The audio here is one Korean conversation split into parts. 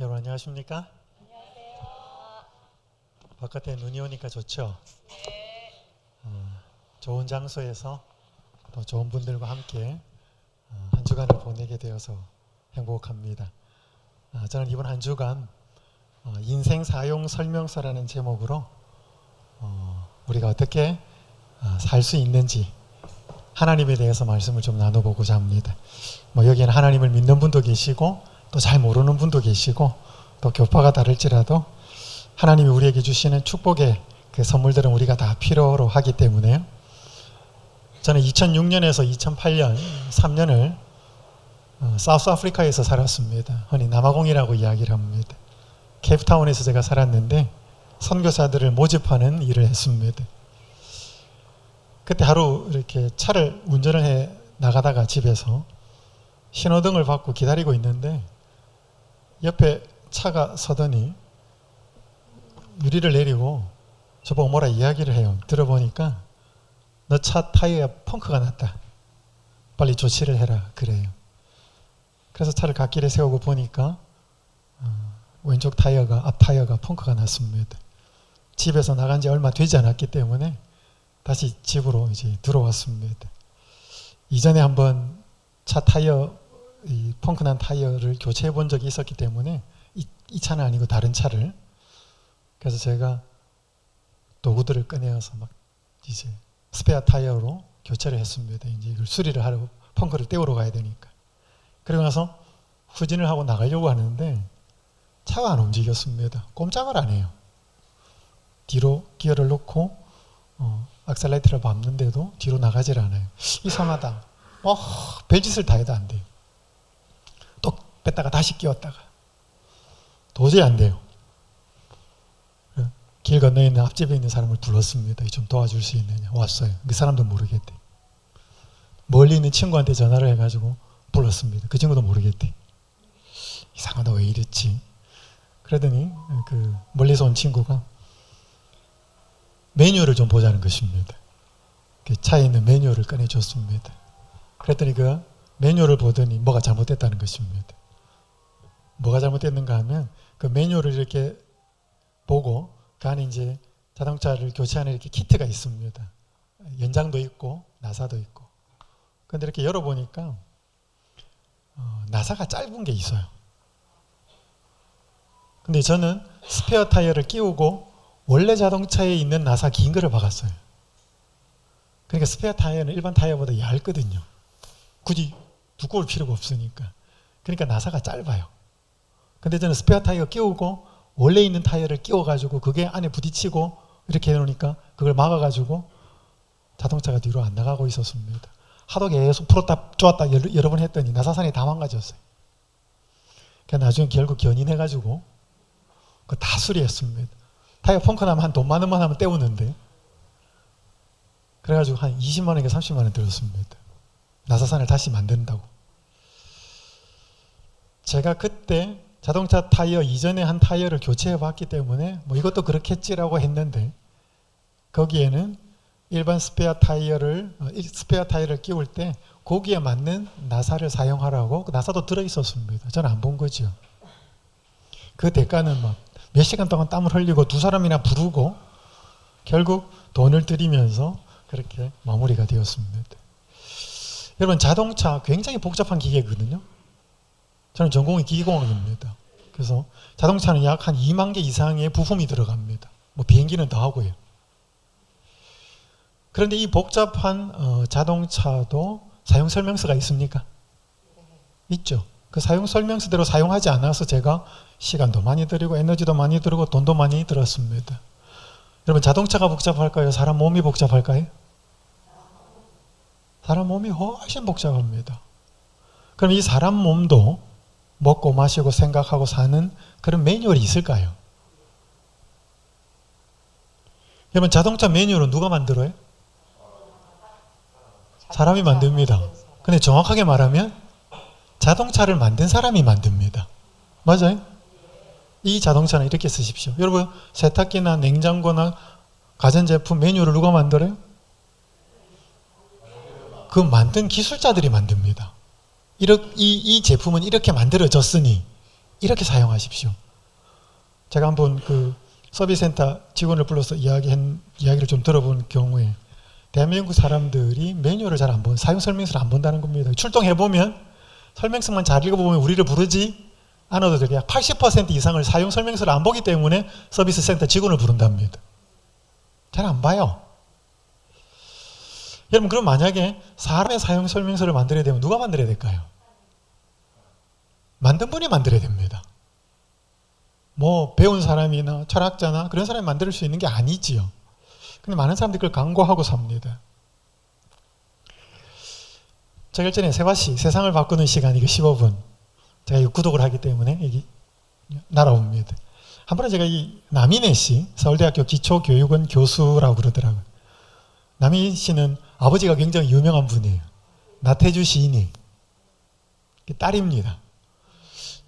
여러분 안녕하십니까? 바깥에 눈이 오니까 좋죠? 좋은 장소에서 또 좋은 분들과 함께 한 주간을 보내게 되어서 행복합니다. 저는 이번 한 주간 인생 사용 설명서라는 제목으로 우리가 어떻게 살 수 있는지 하나님에 대해서 말씀을 좀 나눠보고자 합니다. 여기에는 하나님을 믿는 분도 계시고 또 잘 모르는 분도 계시고 또 교파가 다를지라도 하나님이 우리에게 주시는 축복의 그 선물들은 우리가 다 필요로 하기 때문에요. 저는 2006년에서 2008년 3년을 사우스 아프리카에서 살았습니다. 흔히 남아공이라고 이야기를 합니다. 케이프타운에서 제가 살았는데 선교사들을 모집하는 일을 했습니다. 그때 하루 이렇게 차를 운전을 해 나가다가 집에서 신호등을 받고 기다리고 있는데 옆에 차가 서더니 유리를 내리고 저보고 뭐라 이야기를 해요. 들어보니까 너 차 타이어에 펑크가 났다. 빨리 조치를 해라. 그래요. 그래서 차를 갓길에 세우고 보니까 왼쪽 타이어가 앞 타이어가 펑크가 났습니다. 집에서 나간 지 얼마 되지 않았기 때문에 다시 집으로 이제 들어왔습니다. 이전에 한번 차 타이어 이 펑크난 타이어를 교체해 본 적이 있었기 때문에 이 차는 아니고 다른 차를 그래서 제가 도구들을 꺼내어서 막 이제 스페어 타이어로 교체를 했습니다. 이제 이걸 수리를 하려고 펑크를 떼우러 가야 되니까. 그러고 나서 후진을 하고 나가려고 하는데 차가 안 움직였습니다. 꼼짝을 안 해요. 뒤로 기어를 놓고 악셀레이터를 밟는데도 뒤로 나가질 않아요. 이상하다. 별짓을 다 해도 안 돼요. 또 뺐다가 다시 끼웠다가 도저히 안 돼요. 길 건너에 있는 앞집에 있는 사람을 불렀습니다. 좀 도와줄 수 있느냐. 왔어요. 그 사람도 모르겠대. 멀리 있는 친구한테 전화를 해가지고 불렀습니다. 그 친구도 모르겠대. 이상하다. 왜 이랬지? 그러더니 그 멀리서 온 친구가 매뉴얼을 좀 보자는 것입니다. 그 차에 있는 매뉴얼을 꺼내줬습니다. 그랬더니 그 매뉴얼을 보더니 뭐가 잘못됐다는 것입니다. 뭐가 잘못됐는가 하면 그 매뉴얼을 이렇게 보고 그 안에 이제 자동차를 교체하는 이렇게 키트가 있습니다. 연장도 있고 나사도 있고. 그런데 이렇게 열어보니까 나사가 짧은 게 있어요. 근데 저는 스페어 타이어를 끼우고 원래 자동차에 있는 나사 긴 거를 박았어요. 그러니까 스페어 타이어는 일반 타이어보다 얇거든요. 굳이 두꺼울 필요가 없으니까. 그러니까 나사가 짧아요. 근데 저는 스페어 타이어 끼우고 원래 있는 타이어를 끼워가지고 그게 안에 부딪히고 이렇게 해놓으니까 그걸 막아가지고 자동차가 뒤로 안 나가고 있었습니다. 하도 계속 풀었다 쪼았다 여러 번 했더니 나사산이 다 망가졌어요. 그래서 나중에 결국 견인해가지고 그거 다 수리했습니다. 타이어 펑크 나면 한 돈 많은 만 하면 때우는데 그래가지고 한 20만 원인가 30만 원 들었습니다. 나사산을 다시 만든다고. 제가 그때 자동차 타이어 이전에 한 타이어를 교체해 봤기 때문에 이것도 그렇겠지라고 했는데 거기에는 일반 스페어 타이어를 끼울 때 거기에 맞는 나사를 사용하라고 그 나사도 들어있었습니다. 저는 안 본 거죠. 그 대가는 막 몇 시간 동안 땀을 흘리고 두 사람이나 부르고 결국 돈을 들이면서 그렇게 마무리가 되었습니다. 여러분 자동차 굉장히 복잡한 기계거든요. 저는 전공이 기계공학입니다. 그래서 자동차는 약 한 2만 개 이상의 부품이 들어갑니다. 비행기는 더 하고요. 그런데 이 복잡한 자동차도 사용설명서가 있습니까? 있죠. 그 사용설명서대로 사용하지 않아서 제가 시간도 많이 들이고 에너지도 많이 들고 돈도 많이 들었습니다. 여러분 자동차가 복잡할까요? 사람 몸이 복잡할까요? 사람 몸이 훨씬 복잡합니다. 그럼 이 사람 몸도 먹고 마시고 생각하고 사는 그런 매뉴얼이 있을까요? 여러분 자동차 매뉴얼은 누가 만들어요? 사람이 만듭니다. 근데 정확하게 말하면 자동차를 만든 사람이 만듭니다. 맞아요? 이 자동차는 이렇게 쓰십시오. 여러분 세탁기나 냉장고나 가전제품 매뉴얼을 누가 만들어요? 그 만든 기술자들이 만듭니다. 이 제품은 이렇게 만들어졌으니 이렇게 사용하십시오. 제가 한번 그 서비스센터 직원을 불러서 이야기를 좀 들어본 경우에 대한민국 사람들이 매뉴얼을 잘 안 본, 사용 설명서를 안 본다는 겁니다. 출동해보면 설명서만 잘 읽어보면 우리를 부르지 않아도 되게 약 80% 이상을 사용 설명서를 안 보기 때문에 서비스 센터 직원을 부른답니다. 잘 안 봐요. 여러분, 그럼 만약에 사람의 사용 설명서를 만들어야 되면 누가 만들어야 될까요? 만든 분이 만들어야 됩니다. 뭐 배운 사람이나 철학자나 그런 사람이 만들 수 있는 게 아니지요. 근데 많은 사람들이 그걸 강구하고 삽니다. 제가 일전에 세바시 세상을 바꾸는 시간 이거 15분 제가 이거 구독을 하기 때문에 여기 날아옵니다. 한 번은 제가 이 남인혜 씨 서울대학교 기초교육원 교수라고 그러더라고요. 남인혜 씨는 아버지가 굉장히 유명한 분이에요. 나태주 시인이 딸입니다.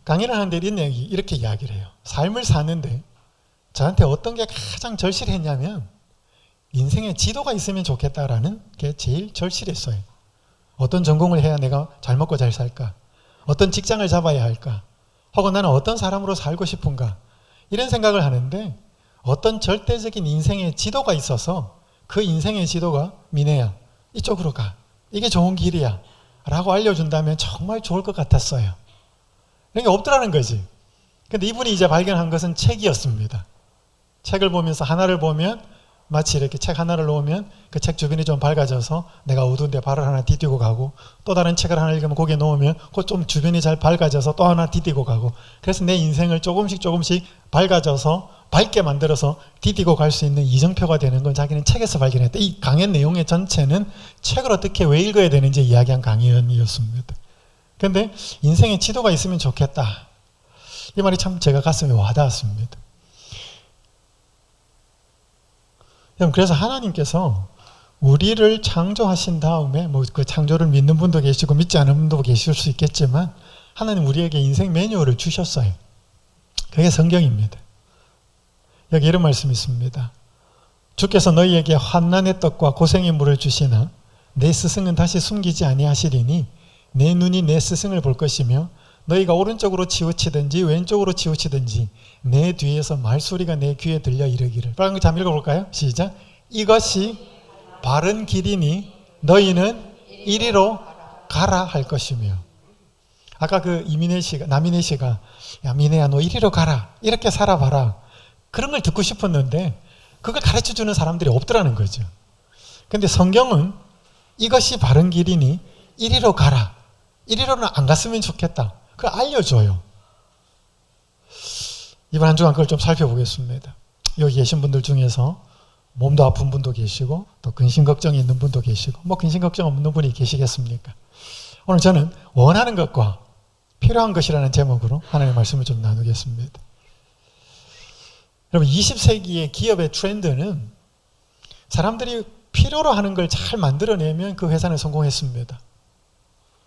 강의를 하는데 이렇게 이야기를 해요. 삶을 사는데 저한테 어떤 게 가장 절실했냐면 인생에 지도가 있으면 좋겠다라는 게 제일 절실했어요. 어떤 전공을 해야 내가 잘 먹고 잘 살까? 어떤 직장을 잡아야 할까? 혹은 나는 어떤 사람으로 살고 싶은가? 이런 생각을 하는데 어떤 절대적인 인생의 지도가 있어서 그 인생의 지도가 민혜야 이쪽으로 가. 이게 좋은 길이야 라고 알려준다면 정말 좋을 것 같았어요. 이런 게 없더라는 거지. 근데 이분이 이제 발견한 것은 책이었습니다. 책을 보면서 하나를 보면 마치 이렇게 책 하나를 놓으면 그 책 주변이 좀 밝아져서 내가 어두운데 발을 하나 디디고 가고 또 다른 책을 하나 읽으면 거기에 놓으면 그 좀 주변이 잘 밝아져서 또 하나 디디고 가고 그래서 내 인생을 조금씩 밝아져서 밝게 만들어서 디디고 갈 수 있는 이정표가 되는 건 자기는 책에서 발견했다. 이 강의 내용의 전체는 책을 어떻게 왜 읽어야 되는지 이야기한 강의였습니다. 그런데 인생에 지도가 있으면 좋겠다. 이 말이 참 제가 가슴에 와닿았습니다. 그래서 하나님께서 우리를 창조하신 다음에 뭐 그 창조를 믿는 분도 계시고 믿지 않는 분도 계실 수 있겠지만 하나님 우리에게 인생 매뉴얼을 주셨어요. 그게 성경입니다. 여기 이런 말씀이 있습니다. 주께서 너희에게 환난의 떡과 고생의 물을 주시나 내 스승은 다시 숨기지 아니하시리니 내 눈이 내 스승을 볼 것이며 너희가 오른쪽으로 치우치든지 왼쪽으로 치우치든지 내 뒤에서 말소리가 내 귀에 들려 이르기를. 빨간 거 한번 읽어볼까요? 시작. 이것이 바른 길이니 너희는 이리로 가라 할 것이며. 아까 그 남인혜 씨가 야 민혜야 너 이리로 가라 이렇게 살아봐라 그런 걸 듣고 싶었는데 그걸 가르쳐주는 사람들이 없더라는 거죠. 근데 성경은 이것이 바른 길이니 이리로 가라. 이리로는 안 갔으면 좋겠다. 그걸 알려줘요. 이번 한 주간 그걸 좀 살펴보겠습니다. 여기 계신 분들 중에서 몸도 아픈 분도 계시고 또 근심 걱정이 있는 분도 계시고 뭐 근심 걱정 없는 분이 계시겠습니까? 오늘 저는 원하는 것과 필요한 것이라는 제목으로 하나님의 말씀을 좀 나누겠습니다. 여러분 20세기의 기업의 트렌드는 사람들이 필요로 하는 걸 잘 만들어내면 그 회사는 성공했습니다.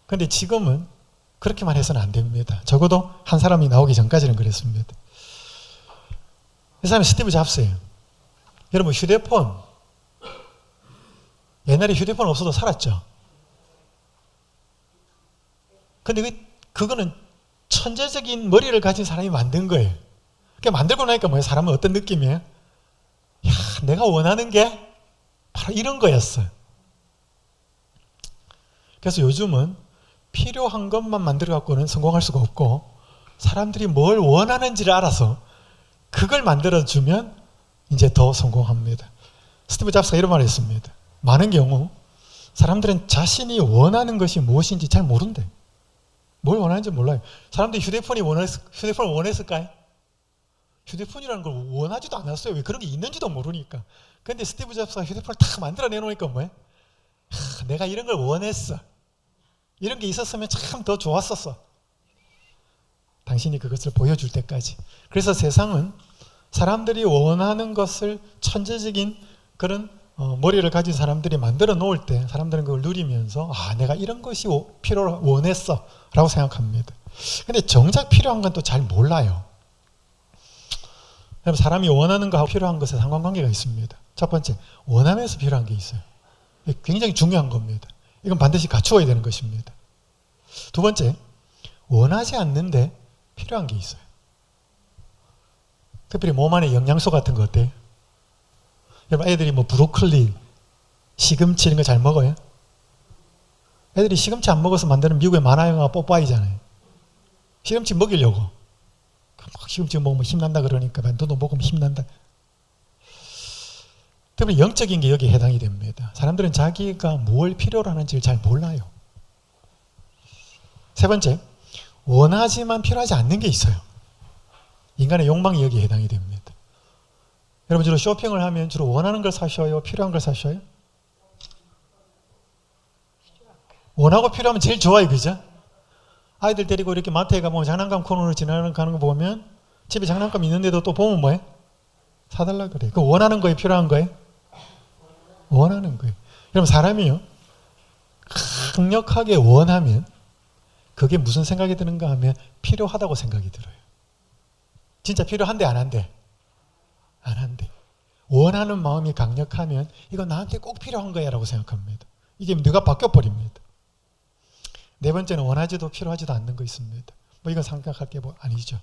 그런데 지금은 그렇게만 해서는 안 됩니다. 적어도 한 사람이 나오기 전까지는 그랬습니다. 이 사람이 스티브 잡스예요. 여러분 휴대폰 옛날에 휴대폰 없어도 살았죠. 근데 그거는 천재적인 머리를 가진 사람이 만든 거예요. 그게 만들고 나니까 뭐예요? 사람은 어떤 느낌이에요? 야, 내가 원하는 게 바로 이런 거였어요. 그래서 요즘은 필요한 것만 만들어 갖고는 성공할 수가 없고 사람들이 뭘 원하는지를 알아서 그걸 만들어주면 이제 더 성공합니다. 스티브 잡스가 이런 말을 했습니다. 많은 경우 사람들은 자신이 원하는 것이 무엇인지 잘 모른대. 뭘 원하는지 몰라요. 사람들이 휴대폰을 원했을까요? 휴대폰이라는 걸 원하지도 않았어요. 왜 그런 게 있는지도 모르니까. 근데 스티브 잡스가 휴대폰을 딱 만들어내 놓으니까 뭐예요? 내가 이런 걸 원했어. 이런 게 있었으면 참 더 좋았었어. 당신이 그것을 보여줄 때까지. 그래서 세상은 사람들이 원하는 것을 천재적인 그런 머리를 가진 사람들이 만들어 놓을 때 사람들은 그걸 누리면서 내가 이런 것이 필요로 원했어 라고 생각합니다. 근데 정작 필요한 건 또 잘 몰라요. 사람이 원하는 거하고 필요한 것에 상관관계가 있습니다. 첫 번째, 원하면서 필요한 게 있어요. 굉장히 중요한 겁니다. 이건 반드시 갖추어야 되는 것입니다. 두 번째, 원하지 않는데 필요한 게 있어요. 특별히 몸 안에 영양소 같은 거 어때요? 여러분 애들이 뭐 브로콜리, 시금치 이런 거 잘 먹어요? 애들이 시금치 안 먹어서 만드는 미국의 만화 영화가 뽀빠이잖아요. 시금치 먹이려고. 막 시금치 먹으면 힘난다 그러니까 너도 먹으면 힘난다. 특별히 영적인 게 여기에 해당이 됩니다. 사람들은 자기가 뭘 필요로 하는지를 잘 몰라요. 세 번째, 원하지만 필요하지 않는 게 있어요. 인간의 욕망이 여기에 해당이 됩니다. 여러분 주로 쇼핑을 하면 주로 원하는 걸 사셔요? 필요한 걸 사셔요? 원하고 필요하면 제일 좋아요. 그죠? 아이들 데리고 이렇게 마트에 가면 장난감 코너로 지나가는 거 보면 집에 장난감 있는데도 또 보면 뭐예요? 사달라 그래요. 그 원하는 거예요? 필요한 거예요? 원하는 거예요. 여러분 사람이요. 강력하게 원하면 그게 무슨 생각이 드는가 하면 필요하다고 생각이 들어요. 진짜 필요한데 안 한대? 안 한대. 원하는 마음이 강력하면 이거 나한테 꼭 필요한 거야 라고 생각합니다. 이게 뇌가 바뀌어버립니다. 네 번째는 원하지도 필요하지도 않는 거 있습니다. 뭐 이건 생각할 게 뭐 아니죠.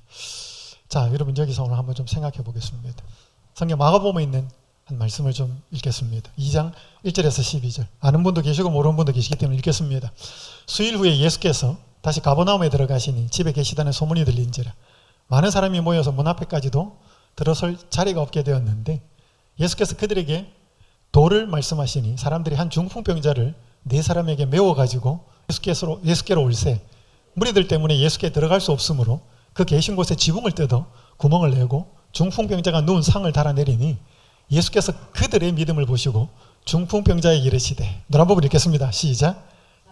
자, 여러분 여기서 오늘 한번 좀 생각해 보겠습니다. 성경 마가복음에 있는 한 말씀을 좀 읽겠습니다. 2장 1절에서 12절. 아는 분도 계시고 모르는 분도 계시기 때문에 읽겠습니다. 수일 후에 예수께서 다시 가버나움에 들어가시니 집에 계시다는 소문이 들린지라 많은 사람이 모여서 문 앞에까지도 들어설 자리가 없게 되었는데 예수께서 그들에게 도를 말씀하시니 사람들이 한 중풍병자를 네 사람에게 메워가지고 예수께로 올세 무리들 때문에 예수께 들어갈 수 없으므로 그 계신 곳에 지붕을 뜯어 구멍을 내고 중풍병자가 누운 상을 달아내리니 예수께서 그들의 믿음을 보시고 중풍병자에게 이르시되 노란법을 읽겠습니다. 시작.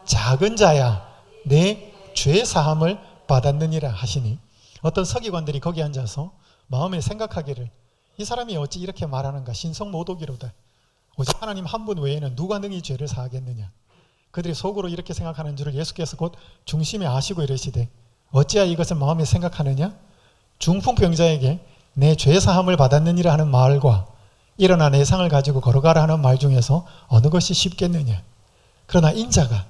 작은 자야 내 죄 사함을 받았느니라 하시니 어떤 서기관들이 거기 앉아서 마음에 생각하기를 이 사람이 어찌 이렇게 말하는가 신성모독이로다. 오직 하나님 한 분 외에는 누가 능히 죄를 사하겠느냐. 그들이 속으로 이렇게 생각하는 줄을 예수께서 곧 중심에 아시고 이르시되 어찌하여 이것을 마음에 생각하느냐. 중풍병자에게 내 죄 사함을 받았느니라 하는 말과 일어나 내 상을 가지고 걸어가라 하는 말 중에서 어느 것이 쉽겠느냐. 그러나 인자가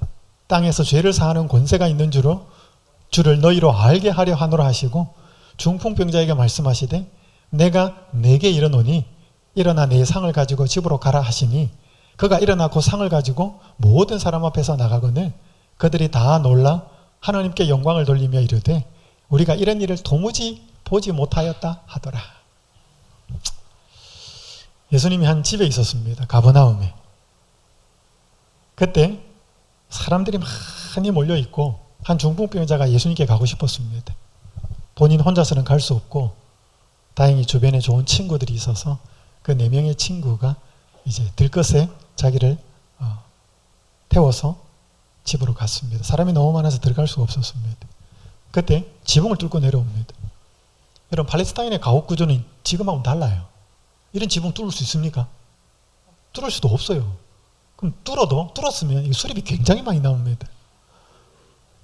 땅에서 죄를 사하는 권세가 있는 줄을 너희로 알게 하려 하노라 하시고 중풍병자에게 말씀하시되 내가 내게 이르노니 일어나 내 상을 가지고 집으로 가라 하시니 그가 일어나 그 상을 가지고 모든 사람 앞에서 나가거늘 그들이 다 놀라 하나님께 영광을 돌리며 이르되 우리가 이런 일을 도무지 보지 못하였다 하더라. 예수님이 한 집에 있었습니다. 가버나움에. 그때 사람들이 많이 몰려있고 한 중풍병자가 예수님께 가고 싶었습니다. 본인 혼자서는 갈 수 없고 다행히 주변에 좋은 친구들이 있어서 그 4명의 친구가 이제 들것에 자기를 태워서 집으로 갔습니다. 사람이 너무 많아서 들어갈 수가 없었습니다. 그때 지붕을 뚫고 내려옵니다. 여러분 팔레스타인의 가옥 구조는 지금하고는 달라요. 이런 지붕 뚫을 수 있습니까? 뚫을 수도 없어요. 그럼 뚫었으면 수리비 굉장히 많이 나옵니다.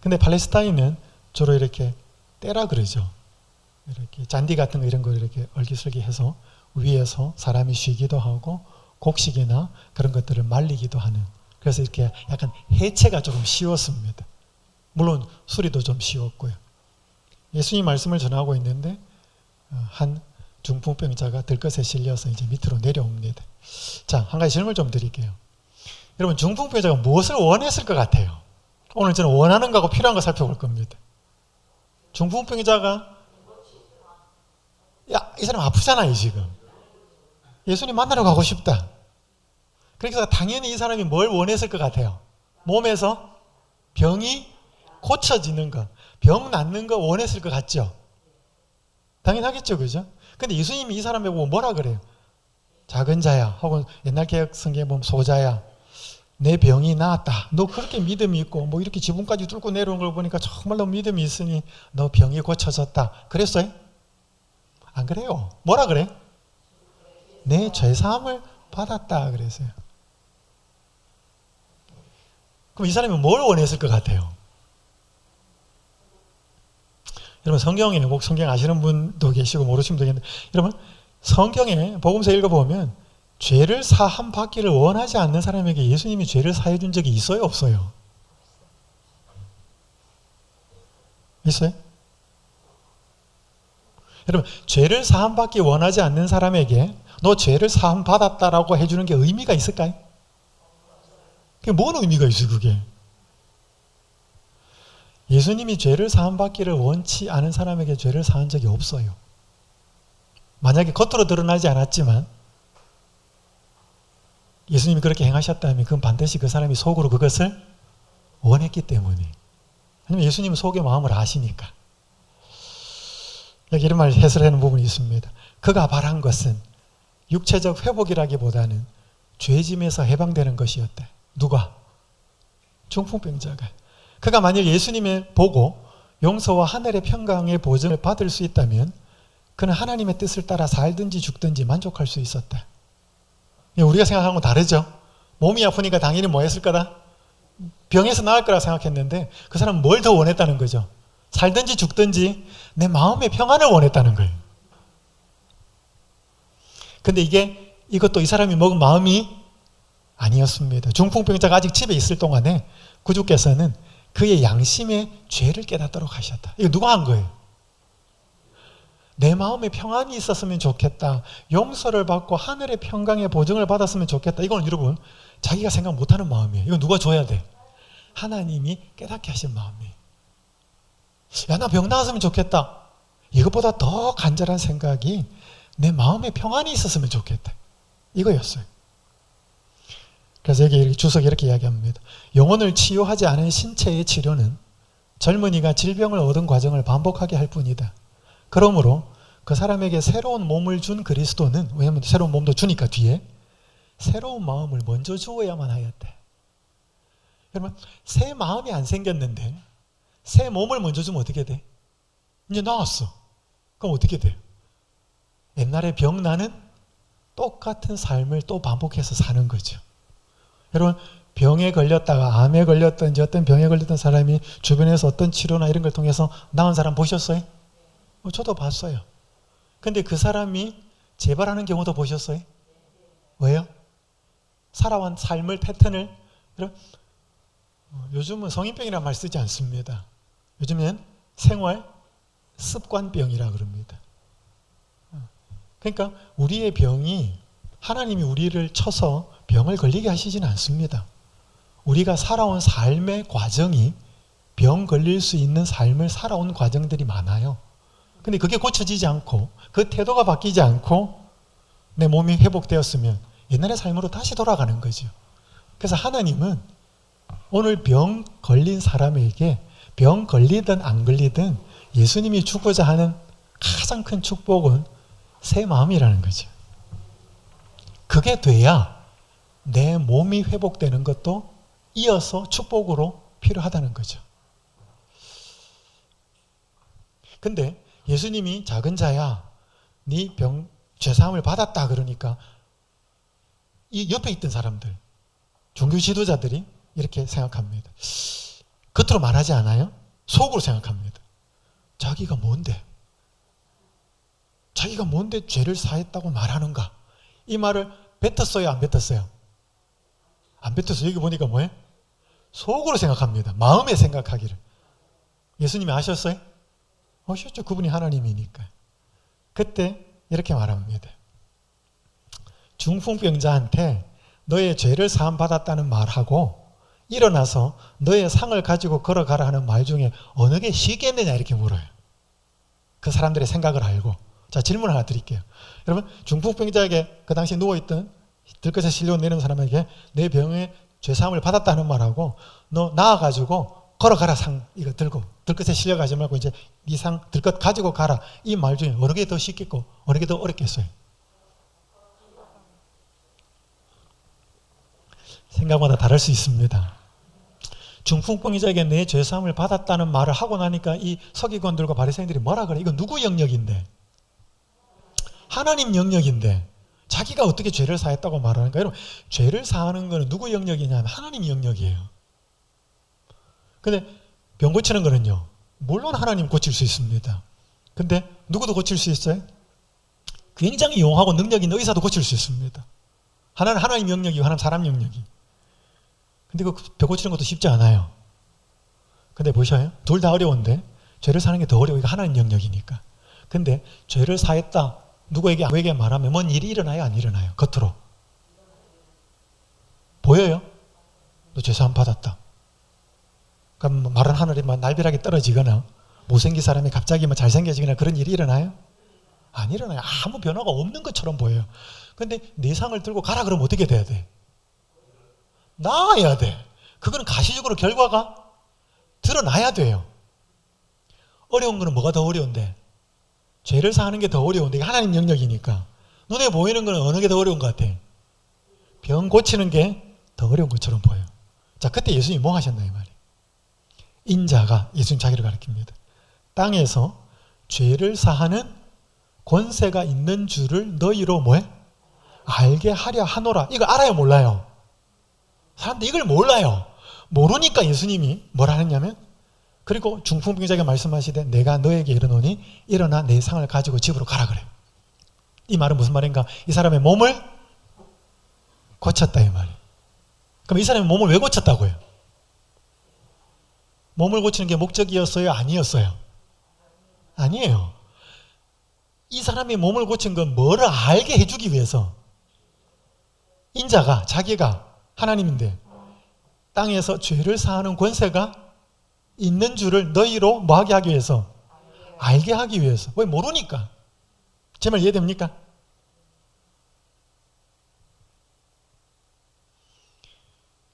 근데 팔레스타인은 주로 이렇게 떼라 그러죠. 이렇게 잔디 같은 거 이런 거 이렇게 얼기설기 해서 위에서 사람이 쉬기도 하고 곡식이나 그런 것들을 말리기도 하는. 그래서 이렇게 약간 해체가 조금 쉬웠습니다. 물론 수리도 좀 쉬웠고요. 예수님 말씀을 전하고 있는데 한 중풍병자가 들것에 실려서 이제 밑으로 내려옵니다. 자, 한 가지 질문을 좀 드릴게요. 여러분 중풍병자가 무엇을 원했을 것 같아요? 오늘 저는 원하는 거하고 필요한 거 살펴볼 겁니다. 중풍병자가 이 사람 아프잖아요 지금. 예수님 만나러 가고 싶다. 그래서 당연히 이 사람이 뭘 원했을 것 같아요? 몸에서 병이 고쳐지는 거, 병 낫는 거 원했을 것 같죠? 당연하겠죠, 그죠? 근데 예수님이 이 사람에 보고 뭐라 그래요? 작은 자야, 혹은 옛날 개혁 성경에 보면 소자야, 내 병이 나았다. 너 그렇게 믿음이 있고 뭐 이렇게 지붕까지 뚫고 내려온 걸 보니까 정말로 믿음이 있으니 너 병이 고쳐졌다. 그랬어요? 안 그래요. 뭐라 그래? 내 죄사함을 받았다 그랬어요. 그럼 이 사람이 뭘 원했을 것 같아요? 여러분 성경에 꼭 성경 아시는 분도 계시고 모르시는 분도 계시는데 여러분 성경에 복음서 읽어보면 죄를 사함 받기를 원하지 않는 사람에게 예수님이 죄를 사해 준 적이 있어요? 없어요? 있어요? 여러분, 죄를 사함받기 원하지 않는 사람에게 너 죄를 사함받았다라고 해주는 게 의미가 있을까요? 그게 뭔 의미가 있어요, 그게? 예수님이 죄를 사함받기를 원치 않은 사람에게 죄를 사한 적이 없어요. 만약에 겉으로 드러나지 않았지만 예수님이 그렇게 행하셨다면 그건 반드시 그 사람이 속으로 그것을 원했기 때문에. 왜냐하면 예수님은 속의 마음을 아시니까. 여기 이런 말 해설하는 부분이 있습니다. 그가 바란 것은 육체적 회복이라기보다는 죄짐에서 해방되는 것이었다. 누가? 중풍병자가. 그가 만일 예수님을 보고 용서와 하늘의 평강의 보증을 받을 수 있다면 그는 하나님의 뜻을 따라 살든지 죽든지 만족할 수 있었다. 우리가 생각하는 건 다르죠. 몸이 아프니까 당연히 뭐 했을 거다? 병에서 나을 거라 생각했는데 그 사람은 뭘 더 원했다는 거죠? 살든지 죽든지 내 마음의 평안을 원했다는 거예요. 근데 이것도 이 사람이 먹은 마음이 아니었습니다. 중풍병자가 아직 집에 있을 동안에 구주께서는 그의 양심의 죄를 깨닫도록 하셨다. 이거 누가 한 거예요? 내 마음에 평안이 있었으면 좋겠다. 용서를 받고 하늘의 평강의 보증을 받았으면 좋겠다. 이건 여러분 자기가 생각 못하는 마음이에요. 이건 누가 줘야 돼? 하나님이 깨닫게 하신 마음이에요. 야, 나 병 나았으면 좋겠다. 이것보다 더 간절한 생각이 내 마음에 평안이 있었으면 좋겠다. 이거였어요. 그래서 여기 주석이 이렇게 이야기합니다. 영혼을 치유하지 않은 신체의 치료는 젊은이가 질병을 얻은 과정을 반복하게 할 뿐이다. 그러므로 그 사람에게 새로운 몸을 준 그리스도는, 왜냐하면 새로운 몸도 주니까 뒤에 새로운 마음을 먼저 주어야만 하였대. 여러분, 새 마음이 안 생겼는데 새 몸을 먼저 주면 어떻게 돼? 이제 나았어. 그럼 어떻게 돼? 옛날에 병 나는 똑같은 삶을 또 반복해서 사는 거죠. 여러분, 병에 걸렸다가 암에 걸렸든지 어떤 병에 걸렸던 사람이 주변에서 어떤 치료나 이런 걸 통해서 나은 사람 보셨어요? 저도 봤어요. 근데 그 사람이 재발하는 경우도 보셨어요? 왜요? 살아온 삶을 패턴을, 요즘은 성인병이라는 말 쓰지 않습니다. 요즘엔 생활 습관병이라 그럽니다. 그러니까 우리의 병이 하나님이 우리를 쳐서 병을 걸리게 하시지는 않습니다. 우리가 살아온 삶의 과정이 병 걸릴 수 있는 삶을 살아온 과정들이 많아요. 근데 그게 고쳐지지 않고 그 태도가 바뀌지 않고 내 몸이 회복되었으면 옛날의 삶으로 다시 돌아가는 거죠. 그래서 하나님은 오늘 병 걸린 사람에게 병 걸리든 안 걸리든 예수님이 주고자 하는 가장 큰 축복은 새 마음이라는 거죠. 그게 돼야 내 몸이 회복되는 것도 이어서 축복으로 필요하다는 거죠. 근데 예수님이 작은 자야, 네 병 죄사함을 받았다 그러니까 이 옆에 있던 사람들, 종교 지도자들이 이렇게 생각합니다. 겉으로 말하지 않아요? 속으로 생각합니다. 자기가 뭔데? 자기가 뭔데 죄를 사했다고 말하는가? 이 말을 뱉었어요, 안 뱉었어요? 안 뱉었어요. 여기 보니까 뭐예요? 속으로 생각합니다. 마음에 생각하기를. 예수님이 아셨어요? 아셨죠. 그분이 하나님이니까. 그때 이렇게 말합니다. 중풍병자한테 너의 죄를 사함받았다는 말하고 일어나서 너의 상을 가지고 걸어가라 하는 말 중에 어느 게 쉽겠느냐 이렇게 물어요. 그 사람들의 생각을 알고. 자, 질문 하나 드릴게요. 여러분, 중풍병자에게 그 당시 누워있던 들것에 실려 내는 사람에게 내 병에 죄사함을 받았다는 말하고 너 나와가지고 걸어가라, 상 이거 들고 들것에 실려가지 말고 이제 네 상 들것 가지고 가라, 이 말 중에 어느 게 더 쉽겠고 어느 게 더 어렵겠어요? 생각보다 다를 수 있습니다. 중풍병자에게 내 죄사함을 받았다는 말을 하고 나니까 이 서기관들과 바리새인들이 뭐라 그래? 이거 누구 영역인데? 하나님 영역인데 자기가 어떻게 죄를 사했다고 말하는가? 여러분, 죄를 사하는 거는 누구 영역이냐면 하나님 영역이에요. 근데 병 고치는 거는요, 물론 하나님 고칠 수 있습니다. 근데 누구도 고칠 수 있어요? 굉장히 용하고 능력 있는 의사도 고칠 수 있습니다. 하나는 하나님 영역이고 하나는 사람 영역이. 근데 그 병 고치는 것도 쉽지 않아요. 근데 보셔요. 둘 다 어려운데 죄를 사는 게 더 어려워. 이거 하나님 영역이니까. 근데 죄를 사했다. 누구에게 말하면 뭔 일이 일어나요? 안 일어나요? 겉으로. 보여요? 너 죄사함 받았다. 그럼 마른 하늘이 막 날벼락이 떨어지거나 못생긴 사람이 갑자기 잘생겨지거나 그런 일이 일어나요? 안 일어나요. 아무 변화가 없는 것처럼 보여요. 근데 네 상을 들고 가라 그러면 어떻게 돼야 돼? 나아야 돼. 그거는 가시적으로 결과가 드러나야 돼요. 어려운 거는 뭐가 더 어려운데? 죄를 사하는 게 더 어려운데, 이게 하나님 영역이니까. 눈에 보이는 거는 어느 게 더 어려운 것 같아? 병 고치는 게 더 어려운 것처럼 보여요. 자, 그때 예수님이 뭐 하셨나 이 말이에요. 인자가, 예수님 자기를 가리킵니다. 땅에서 죄를 사하는 권세가 있는 줄을 너희로 뭐해? 알게 하려 하노라. 이걸 알아요, 몰라요? 사람들이 이걸 몰라요. 모르니까 예수님이 뭐라 하느냐면, 그리고 중풍병자에게 말씀하시되 내가 너에게 이르노니 일어나 내 상을 가지고 집으로 가라 그래. 이 말은 무슨 말인가? 이 사람의 몸을 고쳤다 이 말이에요. 그럼 이 사람의 몸을 왜 고쳤다고요? 몸을 고치는 게 목적이었어요? 아니었어요? 아니에요. 이 사람이 몸을 고친 건 뭐를 알게 해주기 위해서. 인자가, 자기가 하나님인데 땅에서 죄를 사하는 권세가 있는 줄을 너희로 뭐하게 하기 위해서? 알게 하기 위해서. 왜? 모르니까. 제 말 이해됩니까?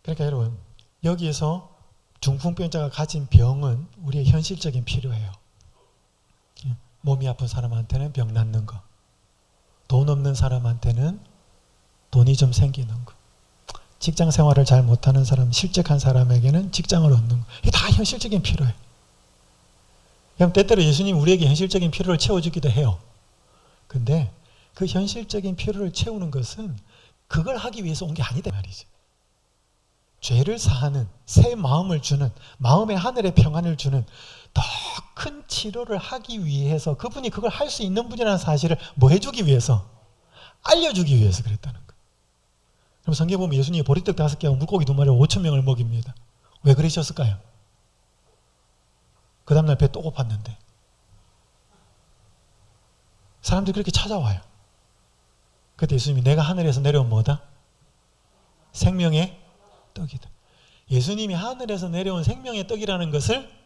그러니까 여러분, 여기에서 중풍병자가 가진 병은 우리의 현실적인 필요예요. 몸이 아픈 사람한테는 병 낫는 거, 돈 없는 사람한테는 돈이 좀 생기는 거, 직장 생활을 잘 못하는 사람, 실직한 사람에게는 직장을 얻는 거, 이게 다 현실적인 필요예요. 그럼 때때로 예수님 우리에게 현실적인 필요를 채워주기도 해요. 근데 그 현실적인 필요를 채우는 것은 그걸 하기 위해서 온 게 아니다 말이죠. 죄를 사하는, 새 마음을 주는, 마음의 하늘의 평안을 주는 더 큰 치료를 하기 위해서, 그분이 그걸 할 수 있는 분이라는 사실을 뭐 해주기 위해서? 알려주기 위해서 그랬다는 거예요. 그럼 성경에 보면 예수님이 보리떡 5개와 물고기 2마리 5,000명을 먹입니다. 왜 그러셨을까요? 그 다음날 배 또 고팠는데. 사람들이 그렇게 찾아와요. 그때 예수님이 내가 하늘에서 내려온 뭐다? 생명의 떡이다. 예수님이 하늘에서 내려온 생명의 떡이라는 것을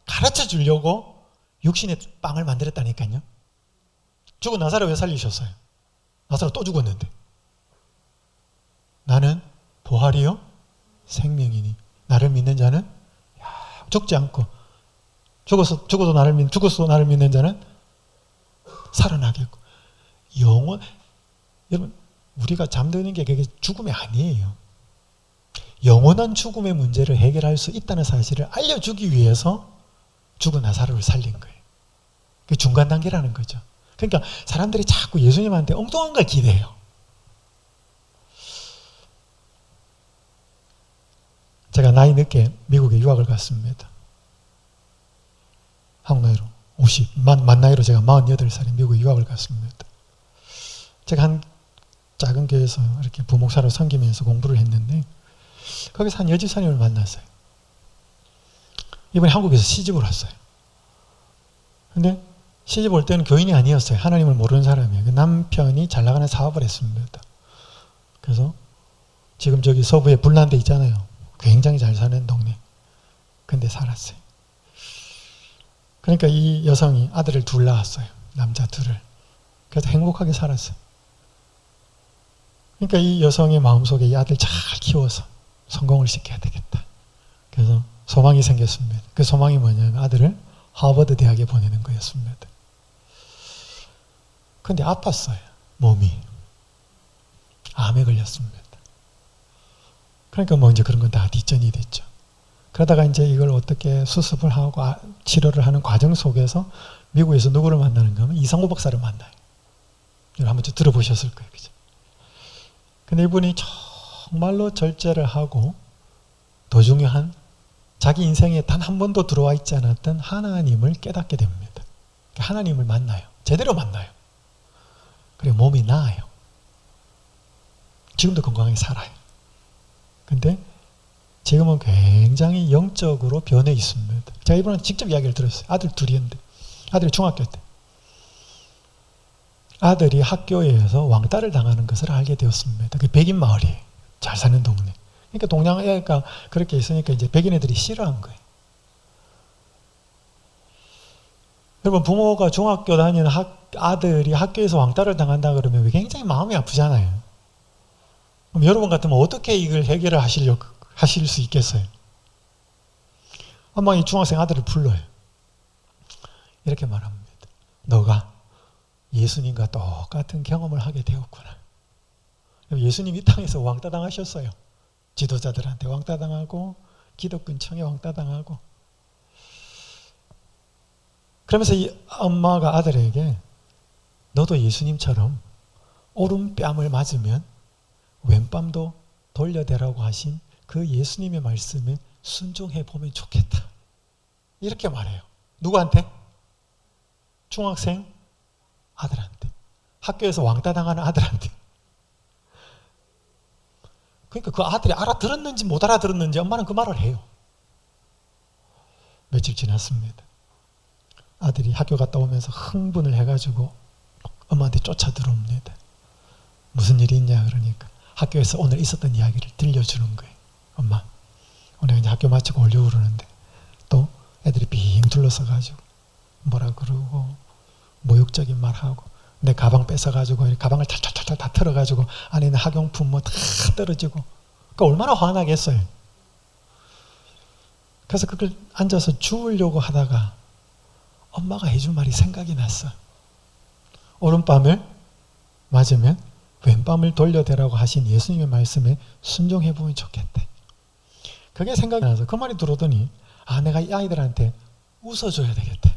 가르쳐 주려고 육신의 빵을 만들었다니까요. 죽은 나사로 왜 살리셨어요? 나사로 또 죽었는데. 나는 부활이요 생명이니 나를 믿는 자는 죽지 않고 죽어도 나를 믿는 자는 살아나겠고. 영원, 여러분 우리가 잠드는 게 그게 죽음이 아니에요. 영원한 죽음의 문제를 해결할 수 있다는 사실을 알려주기 위해서 죽은 나사로를 살린 거예요. 그게 중간 단계라는 거죠. 그러니까 사람들이 자꾸 예수님한테 엉뚱한 걸 기대해요. 제가 나이 늦게 미국에 유학을 갔습니다. 한국 나이로 만 나이로 제가 48살에 미국에 유학을 갔습니다. 제가 한 작은 교회에서 이렇게 부목사로 섬기면서 공부를 했는데 거기서 한 여집사님을 만났어요. 이번에 한국에서 시집을 왔어요. 근데 시집 올 때는 교인이 아니었어요. 하나님을 모르는 사람이에요. 그 남편이 잘 나가는 사업을 했습니다. 그래서 지금 저기 서부에 불난데 있잖아요. 굉장히 잘 사는 동네. 근데 살았어요. 그러니까 이 여성이 아들을 둘 낳았어요. 남자 둘을. 그래서 행복하게 살았어요. 그러니까 이 여성의 마음속에 이 아들 잘 키워서 성공을 시켜야 되겠다. 그래서 소망이 생겼습니다. 그 소망이 뭐냐면 아들을 하버드 대학에 보내는 거였습니다. 근데 아팠어요. 몸이. 암에 걸렸습니다. 그러니까 뭐 이제 그런 건 다 뒷전이 됐죠. 그러다가 이제 이걸 어떻게 수습을 하고 치료를 하는 과정 속에서 미국에서 누구를 만나는가 하면 이상호 박사를 만나요. 여러분 한번 들어보셨을 거예요. 그죠? 근데 이분이 정말로 절제를 하고 더 중요한 자기 인생에 단 한 번도 들어와 있지 않았던 하나님을 깨닫게 됩니다. 하나님을 만나요. 제대로 만나요. 그리고 몸이 나아요. 지금도 건강하게 살아요. 근데 지금은 굉장히 영적으로 변해 있습니다. 제가 이번에 직접 이야기를 들었어요. 아들 둘이었는데, 아들이 중학교 때. 아들이 학교에서 왕따를 당하는 것을 알게 되었습니다. 그 백인 마을이에요. 잘 사는 동네. 그러니까 동양 애가 그렇게 있으니까 이제 백인 애들이 싫어한 거예요. 여러분, 부모가 중학교 다니는 아들이 학교에서 왕따를 당한다 그러면 굉장히 마음이 아프잖아요. 그럼 여러분 같으면 어떻게 이걸 해결을 하실 수 있겠어요? 엄마 이 중학생 아들을 불러요. 이렇게 말합니다. 너가 예수님과 똑같은 경험을 하게 되었구나. 예수님 이 땅에서 왕따 당하셨어요. 지도자들한테 왕따 당하고 기독교청에 왕따 당하고. 그러면서 이 엄마가 아들에게 너도 예수님처럼 오른뺨을 맞으면 왼뺨도 돌려대라고 하신 그 예수님의 말씀에 순종해 보면 좋겠다. 이렇게 말해요. 누구한테? 중학생 아들한테. 학교에서 왕따 당하는 아들한테. 그러니까 그 아들이 알아들었는지 못 알아들었는지 엄마는 그 말을 해요. 며칠 지났습니다. 아들이 학교 갔다 오면서 흥분을 해가지고 엄마한테 쫓아 들어옵니다. 무슨 일이 있냐 그러니까 학교에서 오늘 있었던 이야기를 들려주는 거예요. 엄마, 오늘 이제 학교 마치고 오려고 그러는데 또 애들이 빙 둘러서가지고 뭐라 그러고 모욕적인 말하고 내 가방 뺏어가지고 가방을 탈탈탈탈 다 털어가지고 안에 있는 학용품 뭐 다 떨어지고 그러니까 얼마나 화나겠어요. 그래서 그걸 앉아서 주우려고 하다가 엄마가 해준 말이 생각이 났어. 오른밤을 맞으면 왼밤을 돌려대라고 하신 예수님의 말씀에 순종해보면 좋겠대. 그게 생각이 나서 그 말이 들어오더니 내가 이 아이들한테 웃어줘야 되겠대.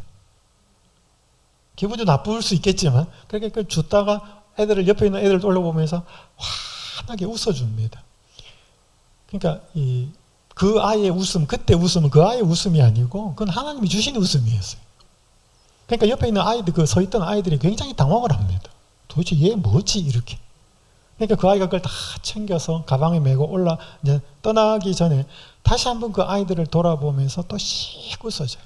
기분도 나쁠 수 있겠지만 그렇게 그걸 줬다가 옆에 있는 애들을 돌려보면서 환하게 웃어줍니다. 그러니까 그 아이의 웃음, 그때 웃음은 그 아이의 웃음이 아니고 그건 하나님이 주신 웃음이었어요. 그러니까 옆에 있는 아이들, 서 있던 아이들이 굉장히 당황을 합니다. 도대체 얘 뭐지 이렇게. 그러니까 그 아이가 그걸 다 챙겨서 가방에 메고 이제 떠나기 전에 다시 한번 그 아이들을 돌아보면서 또 씩 웃어줘요.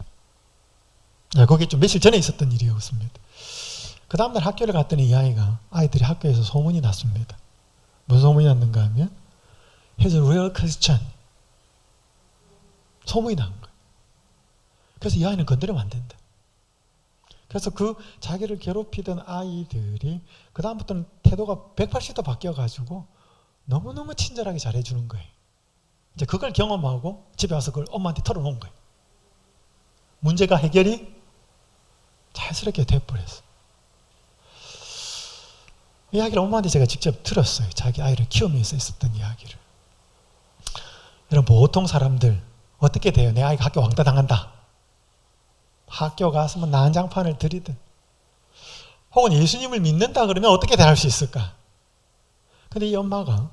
그게 좀 며칠 전에 있었던 일이었습니다. 그 다음날 학교를 갔더니 이 아이들이 학교에서 소문이 났습니다. 무슨 소문이 났는가 하면 He's a real Christian. 소문이 난 거예요. 그래서 이 아이는 건드리면 안 된다. 그래서 그 자기를 괴롭히던 아이들이 그 다음부터는 태도가 180도 바뀌어가지고 너무너무 친절하게 잘해주는 거예요. 이제 그걸 경험하고 집에 와서 그걸 엄마한테 털어놓은 거예요. 문제가 해결이 자연스럽게 돼버렸어요. 이 이야기를 엄마한테 제가 직접 들었어요. 자기 아이를 키우면서 있었던 이야기를. 여러분, 보통 사람들 어떻게 돼요? 내 아이가 학교 왕따 당한다. 학교 가서 뭐 난장판을 들이든 혹은 예수님을 믿는다 그러면 어떻게 대할 수 있을까? 근데 이 엄마가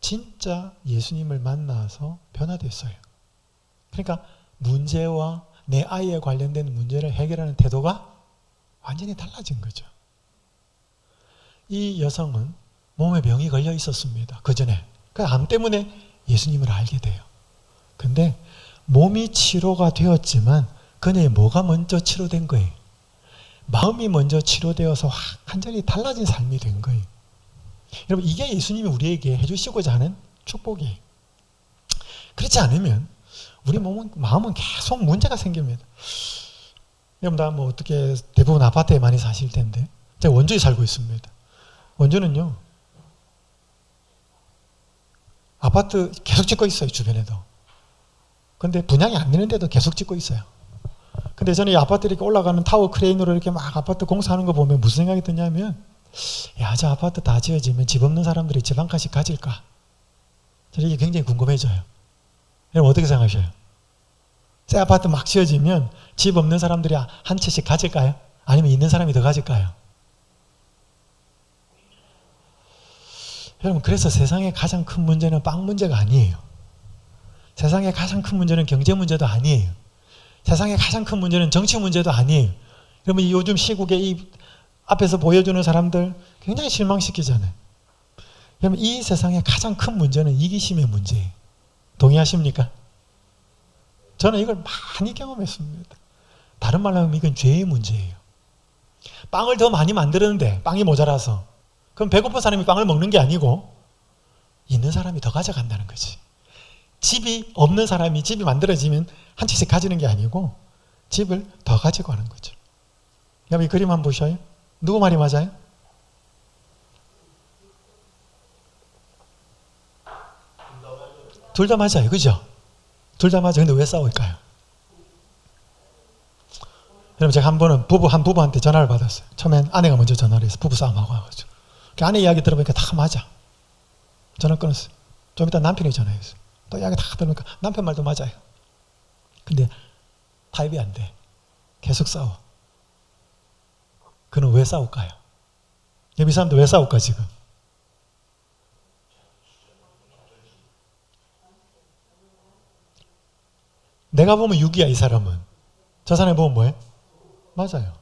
진짜 예수님을 만나서 변화됐어요. 그러니까 문제와 내 아이에 관련된 문제를 해결하는 태도가 완전히 달라진 거죠. 이 여성은 몸에 병이 걸려 있었습니다. 그 전에. 그 암 때문에 예수님을 알게 돼요. 근데 몸이 치료가 되었지만 그녀의 뭐가 먼저 치료된 거예요? 마음이 먼저 치료되어서 완전히 달라진 삶이 된 거예요. 여러분, 이게 예수님이 우리에게 해주시고자 하는 축복이에요. 그렇지 않으면 우리 마음은 계속 문제가 생깁니다. 여러분, 다 뭐 어떻게 대부분 아파트에 많이 사실 텐데 제가 원주에 살고 있습니다. 원주는요, 아파트 계속 짓고 있어요. 주변에도. 근데 분양이 안 되는데도 계속 짓고 있어요. 근데 저는 이 아파트 이렇게 올라가는 타워 크레인으로 이렇게 막 아파트 공사하는 거 보면 무슨 생각이 드냐면, 야, 저 아파트 다 지어지면 집 없는 사람들이 집 한 칸씩 가질까? 저는 이게 굉장히 궁금해져요. 여러분, 어떻게 생각하셔요? 새 아파트 막 지어지면 집 없는 사람들이 한 채씩 가질까요? 아니면 있는 사람이 더 가질까요? 여러분, 그래서 세상의 가장 큰 문제는 빵 문제가 아니에요. 세상의 가장 큰 문제는 경제 문제도 아니에요. 세상의 가장 큰 문제는 정치 문제도 아니에요. 여러분, 요즘 시국에 이 앞에서 보여주는 사람들 굉장히 실망시키잖아요. 여러분, 이 세상의 가장 큰 문제는 이기심의 문제예요. 동의하십니까? 저는 이걸 많이 경험했습니다. 다른 말로 하면 이건 죄의 문제예요. 빵을 더 많이 만드는데 빵이 모자라서. 그럼 배고픈 사람이 빵을 먹는 게 아니고 있는 사람이 더 가져간다는 거지. 집이 없는 사람이 집이 만들어지면 한 채씩 가지는 게 아니고 집을 더 가지고 가는 거죠. 여러분 이 그림 한번 보셔요. 누구 말이 맞아요? 둘 다 맞아요. 그죠? 둘 다 맞아요. 근데 왜 싸울까요? 여러분 제가 한 번은 한 부부한테 전화를 받았어요. 처음엔 아내가 먼저 전화를 해서 부부 싸움하고 와가지고 그 아내 이야기 들어보니까 다 맞아. 전화 끊었어요. 좀 이따 남편이 전화했어요. 또 이야기 다 들으니까 남편 말도 맞아요. 근데 타협이 안 돼. 계속 싸워. 그는 왜 싸울까요? 이 사람들 왜 싸울까 지금? 내가 보면 6이야 이 사람은. 저 사람이 보면 뭐예요? 맞아요.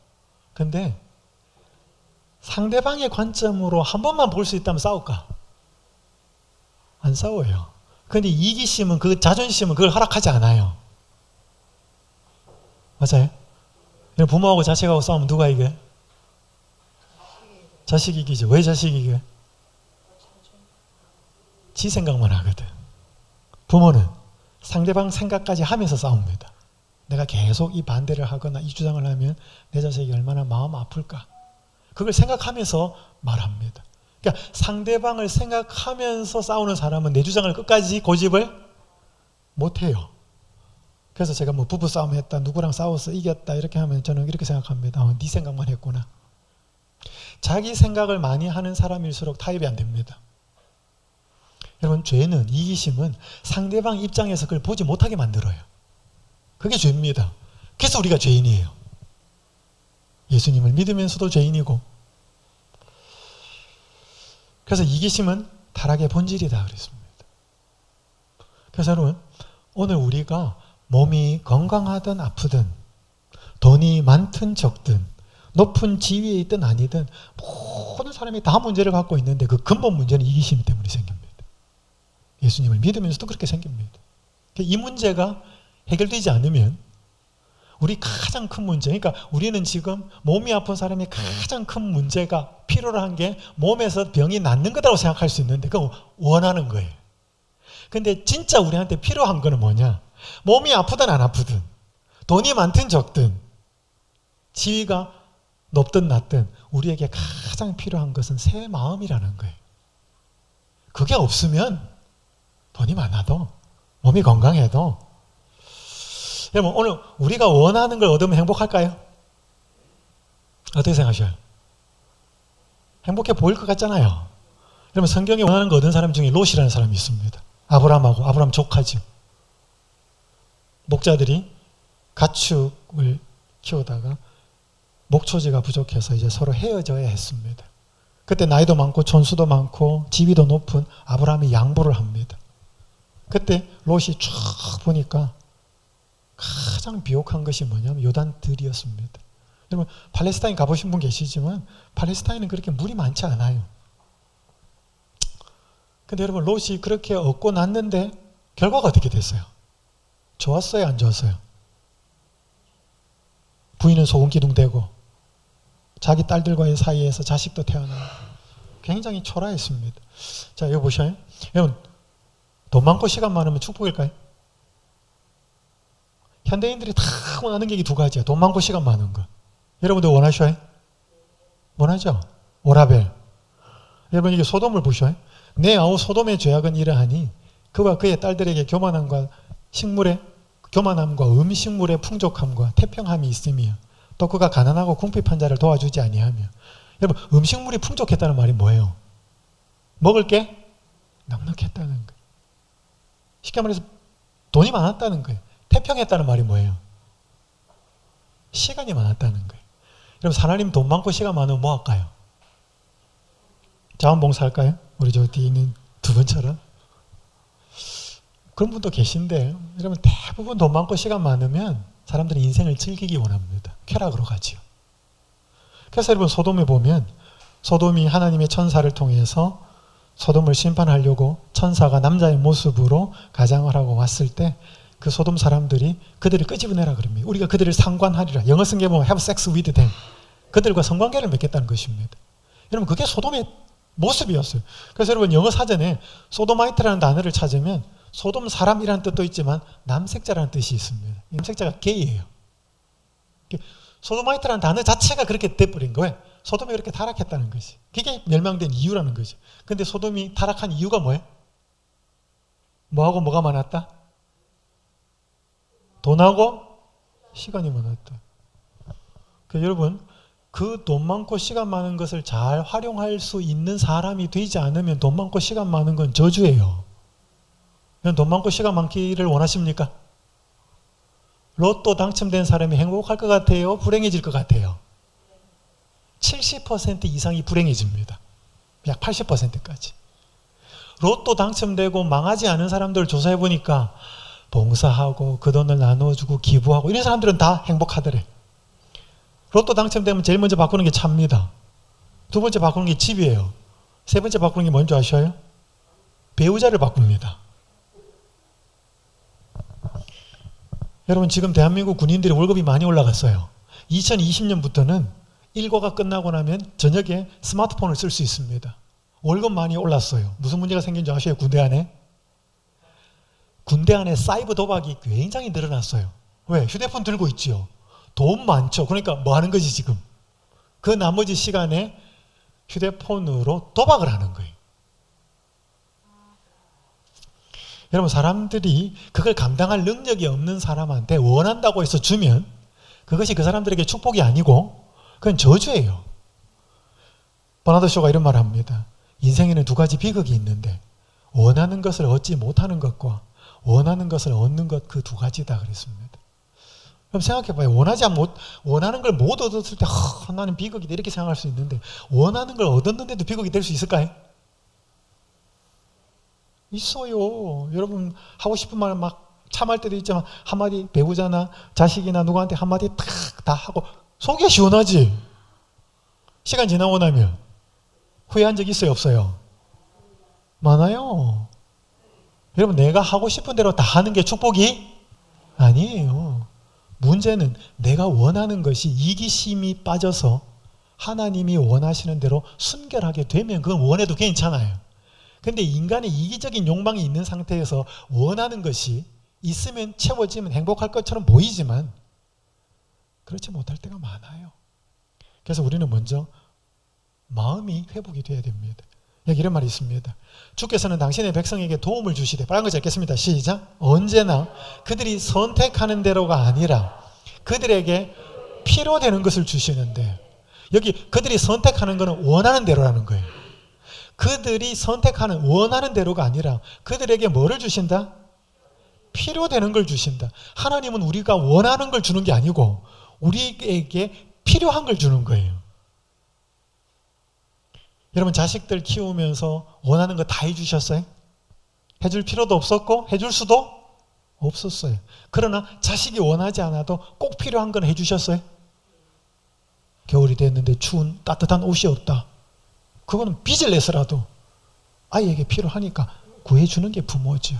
근데 상대방의 관점으로 한 번만 볼 수 있다면 싸울까? 안 싸워요. 근데 이기심은 그 자존심은 그걸 허락하지 않아요. 맞아요? 부모하고 자식하고 싸우면 누가 이겨? 자식이 이기죠. 왜 자식이 이겨? 지 생각만 하거든. 부모는 상대방 생각까지 하면서 싸웁니다. 내가 계속 이 반대를 하거나 이 주장을 하면 내 자식이 얼마나 마음 아플까? 그걸 생각하면서 말합니다. 그러니까 상대방을 생각하면서 싸우는 사람은 내 주장을 끝까지 고집을 못해요. 그래서 제가 뭐 부부싸움 했다, 누구랑 싸웠어, 이겼다 이렇게 하면 저는 이렇게 생각합니다. 네 생각만 했구나. 자기 생각을 많이 하는 사람일수록 타협이 안 됩니다. 여러분 죄는, 이기심은 상대방 입장에서 그걸 보지 못하게 만들어요. 그게 죄입니다. 그래서 우리가 죄인이에요. 예수님을 믿으면서도 죄인이고. 그래서 이기심은 타락의 본질이다 그랬습니다. 그래서 여러분 오늘 우리가 몸이 건강하든 아프든 돈이 많든 적든 높은 지위에 있든 아니든 모든 사람이 다 문제를 갖고 있는데 그 근본 문제는 이기심 때문에 생깁니다. 예수님을 믿으면서도 그렇게 생깁니다. 이 문제가 해결되지 않으면 우리 가장 큰 문제, 그러니까 우리는 지금 몸이 아픈 사람이 가장 큰 문제가 필요로 한 게 몸에서 병이 낫는 거라고 생각할 수 있는데 그건 원하는 거예요. 근데 진짜 우리한테 필요한 거는 뭐냐? 몸이 아프든 안 아프든 돈이 많든 적든 지위가 높든 낮든 우리에게 가장 필요한 것은 새 마음이라는 거예요. 그게 없으면 돈이 많아도 몸이 건강해도 여러분 오늘 우리가 원하는 걸 얻으면 행복할까요? 어떻게 생각하셔요? 행복해 보일 것 같잖아요. 여러분 성경에 원하는 거 얻은 사람 중에 롯이라는 사람이 있습니다. 아브라함 조카죠. 목자들이 가축을 키우다가 목초지가 부족해서 이제 서로 헤어져야 했습니다. 그때 나이도 많고 촌수도 많고 지위도 높은 아브라함이 양보를 합니다. 그때 롯이 쫙 보니까 가장 비옥한 것이 뭐냐면 요단들이었습니다. 여러분 팔레스타인 가보신 분 계시지만 팔레스타인은 그렇게 물이 많지 않아요. 근데 여러분 롯이 그렇게 얻고 났는데 결과가 어떻게 됐어요? 좋았어요? 안 좋았어요? 부인은 소금기둥 되고 자기 딸들과의 사이에서 자식도 태어나고 굉장히 초라했습니다. 자 이거 보셔요. 여러분 돈 많고 시간 많으면 축복일까요? 현대인들이 다 원하는 게 두 가지야. 돈 많고 시간 많은 거. 여러분들 원하셔요? 원하죠? 오라벨. 여러분 이게 소돔을 보셔요. 내 아우 소돔의 죄악은 이러하니 그와 그의 딸들에게 교만함과 음식물의 풍족함과 태평함이 있으며 또 그가 가난하고 궁핍한 자를 도와주지 아니하며. 여러분 음식물이 풍족했다는 말이 뭐예요? 먹을 게 넉넉했다는 거예요. 쉽게 말해서 돈이 많았다는 거예요. 태평했다는 말이 뭐예요? 시간이 많았다는 거예요. 여러분 하나님 돈 많고 시간 많으면 뭐 할까요? 자원봉사할까요? 우리 저 뒤에 있는 두 분처럼? 그런 분도 계신데 여러분 대부분 돈 많고 시간 많으면 사람들이 인생을 즐기기 원합니다. 쾌락으로 가지요. 그래서 여러분 소돔에 보면 소돔이 하나님의 천사를 통해서 소돔을 심판하려고 천사가 남자의 모습으로 가장을 하고 왔을 때 그 소돔 사람들이 그들을 끄집어내라 그럽니다. 우리가 그들을 상관하리라. 영어 성경에 보면 have sex with them. 그들과 성관계를 맺겠다는 것입니다. 여러분 그게 소돔의 모습이었어요. 그래서 여러분 영어 사전에 소도마이트라는 단어를 찾으면 소돔 사람이라는 뜻도 있지만 남색자라는 뜻이 있습니다. 남색자가 게이예요. 소도마이트라는 단어 자체가 그렇게 돼버린 거예요. 소돔이 그렇게 타락했다는 것이. 그게 멸망된 이유라는 거죠. 근데 소돔이 타락한 이유가 뭐예요? 뭐하고 뭐가 많았다? 돈하고 시간이 많았다. 그러니까 여러분 그 돈 많고 시간 많은 것을 잘 활용할 수 있는 사람이 되지 않으면 돈 많고 시간 많은 건 저주예요. 돈 많고 시간 많기를 원하십니까? 로또 당첨된 사람이 행복할 것 같아요? 불행해질 것 같아요? 70% 이상이 불행해집니다. 약 80%까지. 로또 당첨되고 망하지 않은 사람들 조사해 보니까 봉사하고 그 돈을 나눠주고 기부하고 이런 사람들은 다 행복하더래. 로또 당첨되면 제일 먼저 바꾸는 게 차입니다. 두 번째 바꾸는 게 집이에요. 세 번째 바꾸는 게 뭔지 아셔요? 배우자를 바꿉니다. 여러분 지금 대한민국 군인들의 월급이 많이 올라갔어요. 2020년부터는 일과가 끝나고 나면 저녁에 스마트폰을 쓸 수 있습니다. 월급 많이 올랐어요. 무슨 문제가 생긴 줄 아셔요? 군대 안에? 군대 안에 사이버 도박이 굉장히 늘어났어요. 왜? 휴대폰 들고 있지요. 돈 많죠. 그러니까 뭐 하는 거지 지금? 그 나머지 시간에 휴대폰으로 도박을 하는 거예요. 여러분 사람들이 그걸 감당할 능력이 없는 사람한테 원한다고 해서 주면 그것이 그 사람들에게 축복이 아니고 그건 저주예요. 버나드 쇼가 이런 말을 합니다. 인생에는 두 가지 비극이 있는데 원하는 것을 얻지 못하는 것과 원하는 것을 얻는 것 그 두 가지다 그랬습니다. 그럼 생각해봐요. 원하는 걸 못 얻었을 때 나는 비극이다 이렇게 생각할 수 있는데 원하는 걸 얻었는데도 비극이 될 수 있을까요? 있어요. 여러분 하고 싶은 말 막 참을 때도 있지만 한마디 배우자나 자식이나 누구한테 한마디 탁 다 하고 속이 시원하지. 시간 지나고 나면 후회한 적 있어요? 없어요? 많아요. 여러분 내가 하고 싶은 대로 다 하는 게 축복이 아니에요. 문제는 내가 원하는 것이 이기심이 빠져서 하나님이 원하시는 대로 순결하게 되면 그건 원해도 괜찮아요. 근데 인간의 이기적인 욕망이 있는 상태에서 원하는 것이 있으면 채워지면 행복할 것처럼 보이지만 그렇지 못할 때가 많아요. 그래서 우리는 먼저 마음이 회복이 돼야 됩니다. 여기 이런 말이 있습니다. 주께서는 당신의 백성에게 도움을 주시되 빨간 거 읽겠습니다. 시작. 언제나 그들이 선택하는 대로가 아니라 그들에게 필요되는 것을 주시는데 여기 그들이 선택하는 것은 원하는 대로라는 거예요. 그들이 선택하는 원하는 대로가 아니라 그들에게 뭐를 주신다? 필요되는 걸 주신다. 하나님은 우리가 원하는 걸 주는 게 아니고 우리에게 필요한 걸 주는 거예요. 여러분 자식들 키우면서 원하는 거 다 해주셨어요? 해줄 필요도 없었고 해줄 수도 없었어요. 그러나 자식이 원하지 않아도 꼭 필요한 건 해주셨어요? 겨울이 됐는데 추운 따뜻한 옷이 없다. 그거는 빚을 내서라도 아이에게 필요하니까 구해주는 게 부모죠.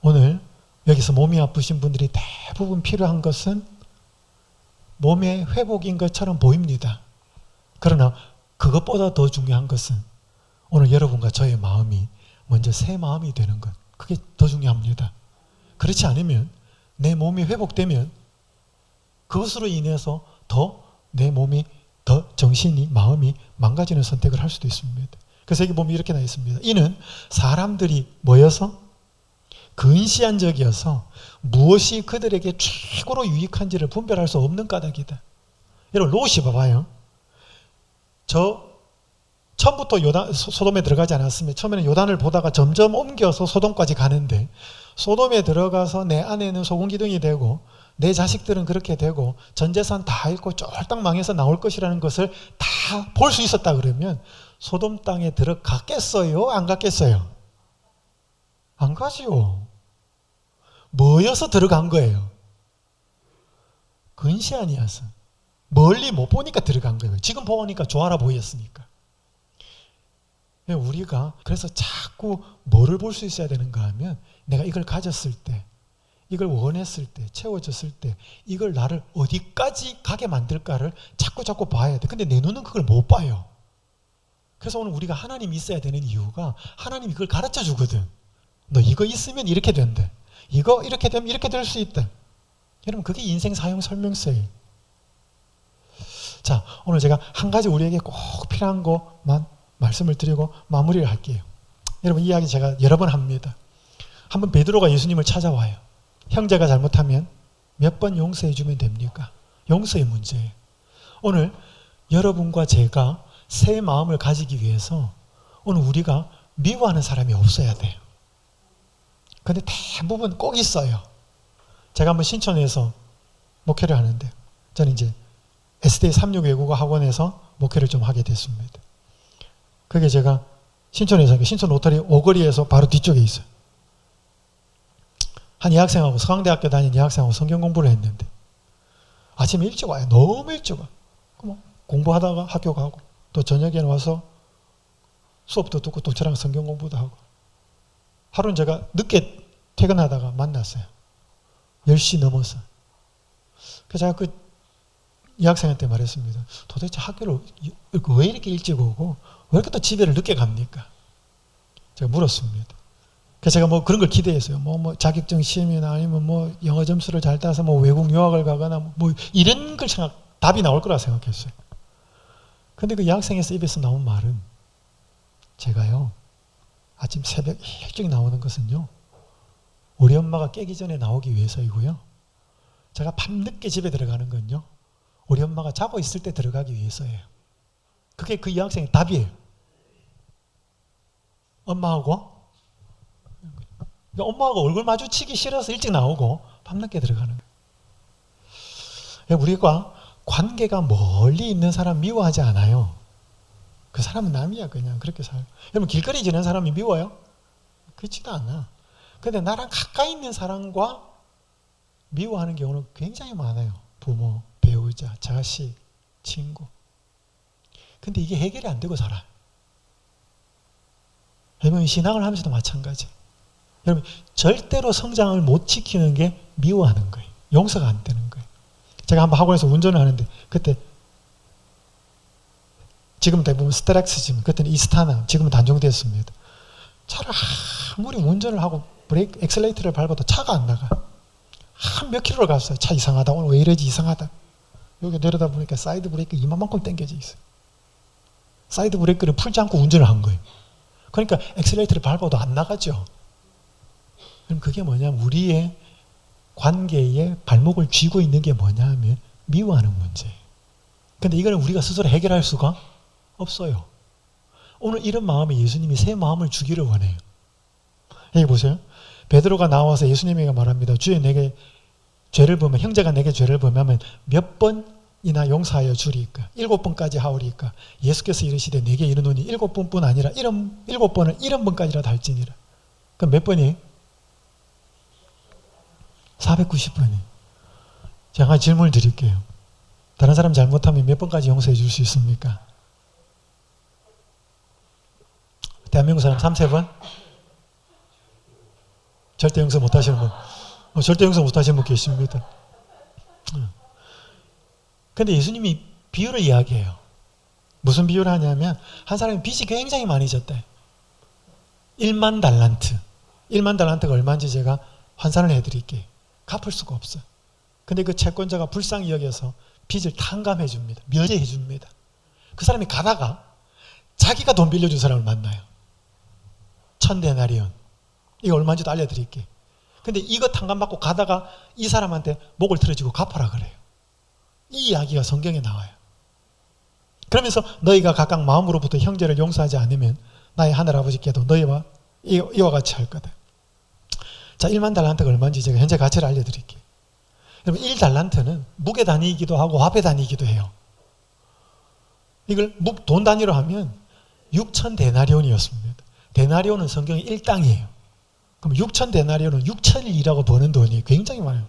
오늘 여기서 몸이 아프신 분들이 대부분 필요한 것은 몸의 회복인 것처럼 보입니다. 그러나 그것보다 더 중요한 것은 오늘 여러분과 저의 마음이 먼저 새 마음이 되는 것. 그게 더 중요합니다. 그렇지 않으면 내 몸이 회복되면 그것으로 인해서 더 내 몸이 더 정신이 마음이 망가지는 선택을 할 수도 있습니다. 그래서 여기 보면 이렇게 나와 있습니다. 이는 사람들이 모여서 근시안적이어서 무엇이 그들에게 최고로 유익한지를 분별할 수 없는 까닭이다. 여러분 롯이 봐봐요. 처음부터 소돔에 들어가지 않았으면 처음에는 요단을 보다가 점점 옮겨서 소돔까지 가는데 소돔에 들어가서 내 아내는 소금기둥이 되고 내 자식들은 그렇게 되고 전 재산 다 잃고 쫄딱 망해서 나올 것이라는 것을 다 볼 수 있었다 그러면 소돔 땅에 들어갔겠어요? 안 갔겠어요? 안 가지요. 모여서 들어간 거예요. 근시안이어서 멀리 못 보니까 들어간 거예요. 지금 보니까 좋아라 보였으니까. 우리가 그래서 자꾸 뭐를 볼 수 있어야 되는가 하면 내가 이걸 가졌을 때 이걸 원했을 때, 채워졌을 때 이걸 나를 어디까지 가게 만들까를 자꾸 봐야 돼. 근데 내 눈은 그걸 못 봐요. 그래서 오늘 우리가 하나님이 있어야 되는 이유가 하나님이 그걸 가르쳐 주거든. 너 이거 있으면 이렇게 된대. 이거 이렇게 되면 이렇게 될 수 있대. 여러분 그게 인생 사용 설명서예요. 자, 오늘 제가 한 가지 우리에게 꼭 필요한 것만 말씀을 드리고 마무리를 할게요. 여러분 이 이야기 제가 여러 번 합니다. 한번 베드로가 예수님을 찾아와요. 형제가 잘못하면 몇 번 용서해 주면 됩니까? 용서의 문제예요. 오늘 여러분과 제가 새 마음을 가지기 위해서 오늘 우리가 미워하는 사람이 없어야 돼요. 근데 대부분 꼭 있어요. 제가 한번 신촌에서 목회를 하는데 저는 이제 SD 36 외국어 학원에서 목회를 좀 하게 됐습니다. 그게 제가 신촌에서 신촌 로터리 오거리에서 바로 뒤쪽에 있어요. 한 여학생하고 서강대학교 다니는 여학생하고 성경 공부를 했는데 아침에 일찍 와요. 너무 일찍 와. 그럼 공부하다가 학교 가고 또 저녁에는 와서 수업도 듣고 또 저랑 성경 공부도 하고 하루는 제가 늦게 퇴근하다가 만났어요. 10시 넘어서. 그래서 제가 그 여학생한테 말했습니다. 도대체 학교를 왜 이렇게 일찍 오고 왜 이렇게 또 집에를 늦게 갑니까? 제가 물었습니다. 그래서 제가 뭐 그런 걸 기대했어요. 뭐 자격증 시험이나 아니면 뭐 영어 점수를 잘 따서 뭐 외국 유학을 가거나 뭐 이런 걸 답이 나올 거라 생각했어요. 근데 그 여학생에서 입에서 나온 말은 제가요 아침 새벽 일찍 나오는 것은요 우리 엄마가 깨기 전에 나오기 위해서이고요. 제가 밤늦게 집에 들어가는 건요 우리 엄마가 자고 있을 때 들어가기 위해서예요. 그게 그 여학생의 답이에요. 엄마하고 얼굴 마주치기 싫어서 일찍 나오고 밤늦게 들어가는 거예요. 우리가 관계가 멀리 있는 사람 미워하지 않아요. 그 사람은 남이야. 그냥 그렇게 살아요. 여러분 길거리 지내는 사람이 미워요? 그렇지도 않아. 근데 나랑 가까이 있는 사람과 미워하는 경우는 굉장히 많아요. 부모, 배우자, 자식, 친구. 근데 이게 해결이 안 되고 살아요. 여러분 신앙을 하면서도 마찬가지. 여러분 절대로 성장을 못 지키는 게 미워하는 거예요. 용서가 안 되는 거예요. 제가 한번 학원에서 운전을 하는데 그때 지금 대부분 스트렉스지만 그때는 이스타나 지금은 단종됐습니다. 차를 아무리 운전을 하고 브레이크 엑셀레이터를 밟아도 차가 안 나가. 한 몇 킬로를 갔어요. 차 이상하다. 오늘 왜 이러지 이상하다. 여기 내려다 보니까 사이드 브레이크 이만큼 당겨져 있어요. 사이드 브레이크를 풀지 않고 운전을 한 거예요. 그러니까 엑셀레이터를 밟아도 안 나가죠. 그럼 그게 뭐냐면 우리의 관계에 발목을 쥐고 있는 게 뭐냐 하면 미워하는 문제예요. 근데 이거는 우리가 스스로 해결할 수가 없어요. 오늘 이런 마음에 예수님이 새 마음을 주기를 원해요. 여기 보세요. 베드로가 나와서 예수님에게 말합니다. 주여 내게 죄를 보면 형제가 내게 죄를 보면 몇 번이나 용서하여 주리까? 7번까지 하오리까? 예수께서 이르시되 내게 이르노니 7번뿐 아니라 7번을 70번까지라도 할지니라. 그럼 몇 번이에요? 490번이에요. 제가 질문을 드릴게요. 다른 사람 잘못하면 몇 번까지 용서해 줄 수 있습니까? 대한민국 사람 3-4번? 절대 용서 못 하시는 분. 절대 용서 못 하시는 분 계십니다. 근데 예수님이 비유를 이야기해요. 무슨 비유를 하냐면 한 사람이 빚이 굉장히 많이 졌대. 1만 달란트. 1만 달란트가 얼마인지 제가 환산을 해드릴게요. 갚을 수가 없어요. 근데 그 채권자가 불쌍히 여겨서 빚을 탕감해 줍니다. 면제해 줍니다. 그 사람이 가다가 자기가 돈 빌려준 사람을 만나요. 1000데나리온. 이거 얼마인지도 알려드릴게요. 근데 이거 탕감받고 가다가 이 사람한테 목을 틀어주고 갚아라 그래요. 이 이야기가 성경에 나와요. 그러면서 너희가 각각 마음으로부터 형제를 용서하지 않으면 나의 하늘아버지께도 너희와 이와 같이 할 거다. 자, 1만 달란트가 얼마인지 제가 현재 가치를 알려드릴게요. 여러분 1달란트는 무게 단위이기도 하고 화폐 단위이기도 해요. 이걸 돈 단위로 하면 6,000데나리온이었습니다. 데나리온은 성경의 1당이에요. 그럼 6,000데나리온은 6,000일이라고 버는 돈이 굉장히 많아요.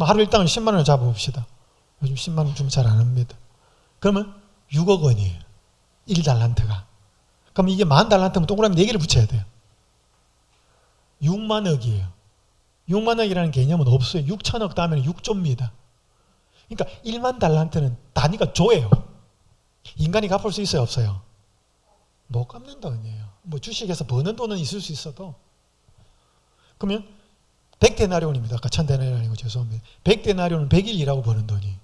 하루 일당을 10만 원을 잡아봅시다. 요즘 10만 원 주면 잘 안 합니다. 그러면 6억 원이에요. 1달란트가. 그럼 이게 10,000달란트면 동그라미 4개를 붙여야 돼요. 6만 억이에요. 6만억이라는 개념은 없어요. 6천억 따면 6조입니다. 그러니까 1만 달란트는 단위가 조예요. 인간이 갚을 수 있어요, 없어요? 못 갚는 돈이에요. 뭐 주식에서 버는 돈은 있을 수 있어도. 그러면 100데나리온입니다. 아까 1000데나리온이고 죄송합니다. 100데나리온은 100일 일하고 버는 돈이.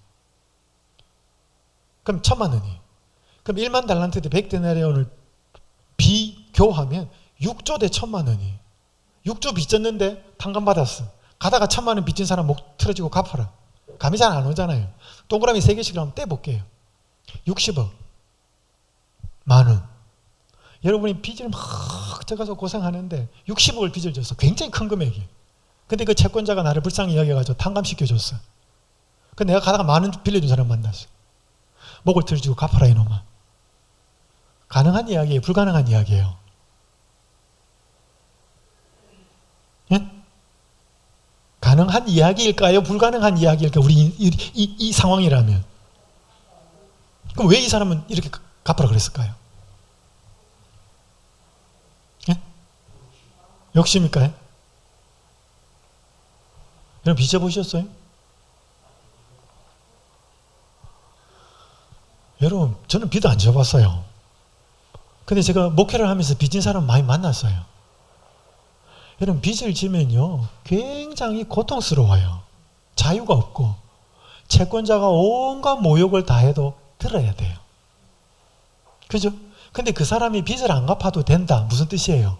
그럼 1000만 원이. 그럼 1만 달란트 대 100데나리온을 비교하면 6조 대 1000만 원이. 6조 빚졌는데 탕감받았어. 가다가 1000만 원 빚진 사람 목 틀어지고 갚아라. 감이 잘 안 오잖아요. 동그라미 3개씩 한번 떼볼게요. 60억. 만원. 여러분이 빚을 막 져가서 고생하는데 60억을 빚을 졌어. 굉장히 큰 금액이. 근데 그 채권자가 나를 불쌍히 여겨가지고 탕감시켜줬어. 근데 내가 가다가 만원 빌려준 사람 만났어. 목을 틀어주고 갚아라 이놈아. 가능한 이야기예요? 불가능한 이야기예요? 예? 가능한 이야기일까요? 불가능한 이야기일까요? 우리 이 상황이라면. 그럼 왜 이 사람은 이렇게 갚으라 그랬을까요? 예? 욕심일까요? 여러분 빚져보셨어요? 여러분 저는 빚도 안 져봤어요. 근데 제가 목회를 하면서 빚진 사람 많이 만났어요. 여러분 빚을 지면요 굉장히 고통스러워요. 자유가 없고 채권자가 온갖 모욕을 다 해도 들어야 돼요. 그죠? 근데 그 사람이 빚을 안 갚아도 된다. 무슨 뜻이에요?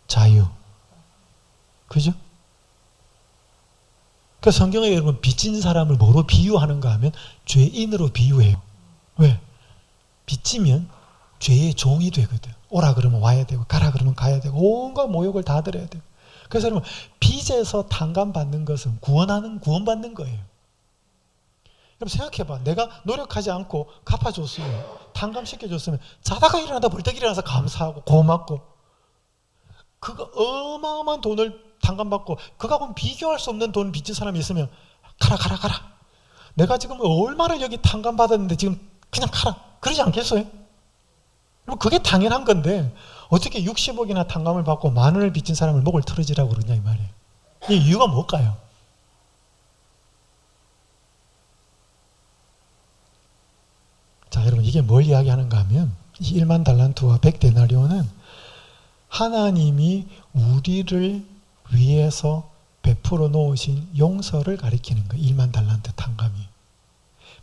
자유. 그죠? 그 성경에 여러분 빚진 사람을 뭐로 비유하는가 하면 죄인으로 비유해요. 왜? 빚지면 죄의 종이 되거든. 오라 그러면 와야 되고 가라 그러면 가야 되고 온갖 모욕을 다 들어야 돼요. 그래서 여러분 빚에서 탕감받는 것은 구원받는 거예요. 여러분 생각해봐. 내가 노력하지 않고 갚아줬으면 탕감시켜줬으면 자다가 일어나다 벌떡 일어나서 감사하고 고맙고 그거 어마어마한 돈을 탕감받고 그거하고는 비교할 수 없는 돈 빚진 사람이 있으면 가라 내가 지금 얼마나 여기 탕감받았는데 지금 그냥 가라 그러지 않겠어요? 그게 당연한 건데 어떻게 60억이나 탕감을 받고 만 원을 빚진 사람을 목을 틀어지라고 그러냐 이 말이에요. 이 이유가 뭘까요? 자 여러분 이게 뭘 이야기하는가 하면 이 1만 달란트와 100데나리온은 하나님이 우리를 위해서 베풀어 놓으신 용서를 가리키는 거예요. 1만 달란트 탕감이.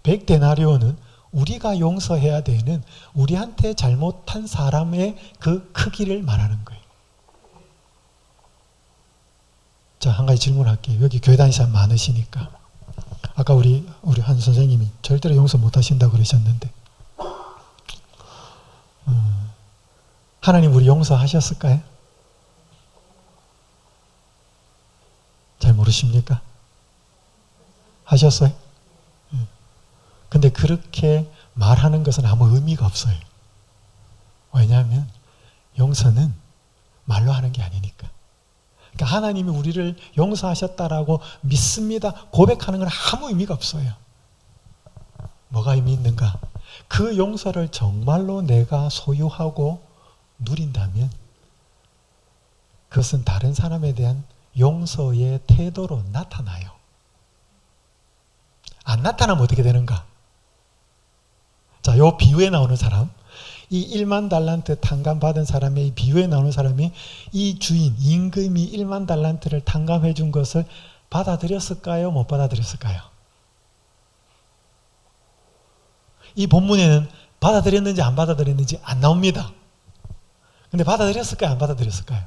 100데나리온은 우리가 용서해야 되는 우리한테 잘못한 사람의 그 크기를 말하는 거예요. 자, 한 가지 질문할게요. 여기 교회 다니는 사람 많으시니까. 아까 우리 한 선생님이 절대로 용서 못 하신다고 그러셨는데 하나님 우리 용서하셨을까요? 잘 모르십니까? 하셨어요? 근데 그렇게 말하는 것은 아무 의미가 없어요. 왜냐하면 용서는 말로 하는 게 아니니까. 그러니까 하나님이 우리를 용서하셨다라고 믿습니다. 고백하는 건 아무 의미가 없어요. 뭐가 의미 있는가? 그 용서를 정말로 내가 소유하고 누린다면 그것은 다른 사람에 대한 용서의 태도로 나타나요. 안 나타나면 어떻게 되는가? 자, 요 비유에 나오는 사람, 이 1만 달란트 탕감받은 사람의 이 비유에 나오는 사람이 이 주인, 임금이 1만 달란트를 탕감해 준 것을 받아들였을까요? 못 받아들였을까요? 이 본문에는 받아들였는지 안 받아들였는지 안 나옵니다. 근데 받아들였을까요? 안 받아들였을까요?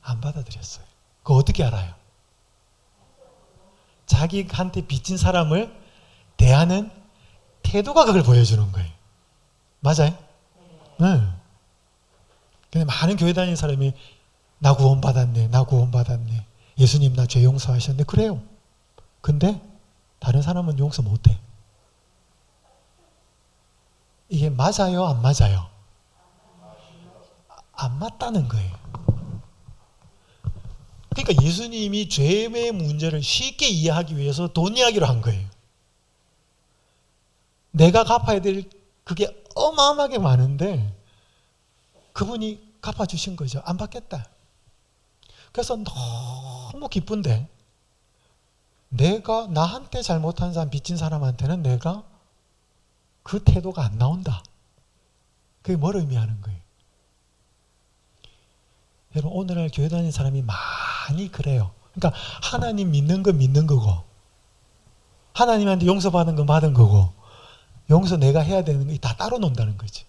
안 받아들였어요. 그거 어떻게 알아요? 자기한테 빚진 사람을 대하는 태도가 그걸 보여주는 거예요. 맞아요? 네. 근데 많은 교회 다니는 사람이 나 구원받았네, 나 구원받았네. 예수님 나 죄 용서하셨네. 그래요. 근데 다른 사람은 용서 못해. 이게 맞아요? 안 맞아요? 안 맞다는 거예요. 그러니까 예수님이 죄의 문제를 쉽게 이해하기 위해서 돈 이야기로 한 거예요. 내가 갚아야 될 그게 어마어마하게 많은데 그분이 갚아주신 거죠. 안 받겠다. 그래서 너무 기쁜데 내가 나한테 잘못한 사람, 빚진 사람한테는 내가 그 태도가 안 나온다. 그게 뭘 의미하는 거예요? 여러분, 오늘날 교회 다니는 사람이 많이 그래요. 그러니까 하나님 믿는 건 믿는 거고, 하나님한테 용서받은 건 받은 거고, 용서 내가 해야 되는 거 다 따로 논다는 거지.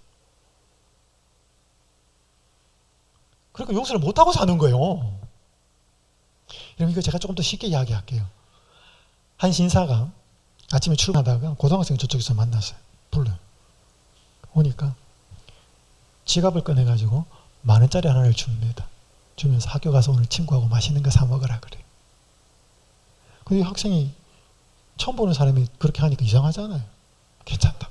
그러니까 용서를 못하고 사는 거예요. 여러분, 이거 제가 조금 더 쉽게 이야기할게요. 한 신사가 아침에 출근하다가 고등학생 저쪽에서 만났어요. 불러요. 오니까 지갑을 꺼내가지고 10,000원짜리 하나를 줍니다. 주면서 학교 가서 오늘 친구하고 맛있는 거 사 먹으라 그래요. 근데 이 학생이 처음 보는 사람이 그렇게 하니까 이상하잖아요. 괜찮다.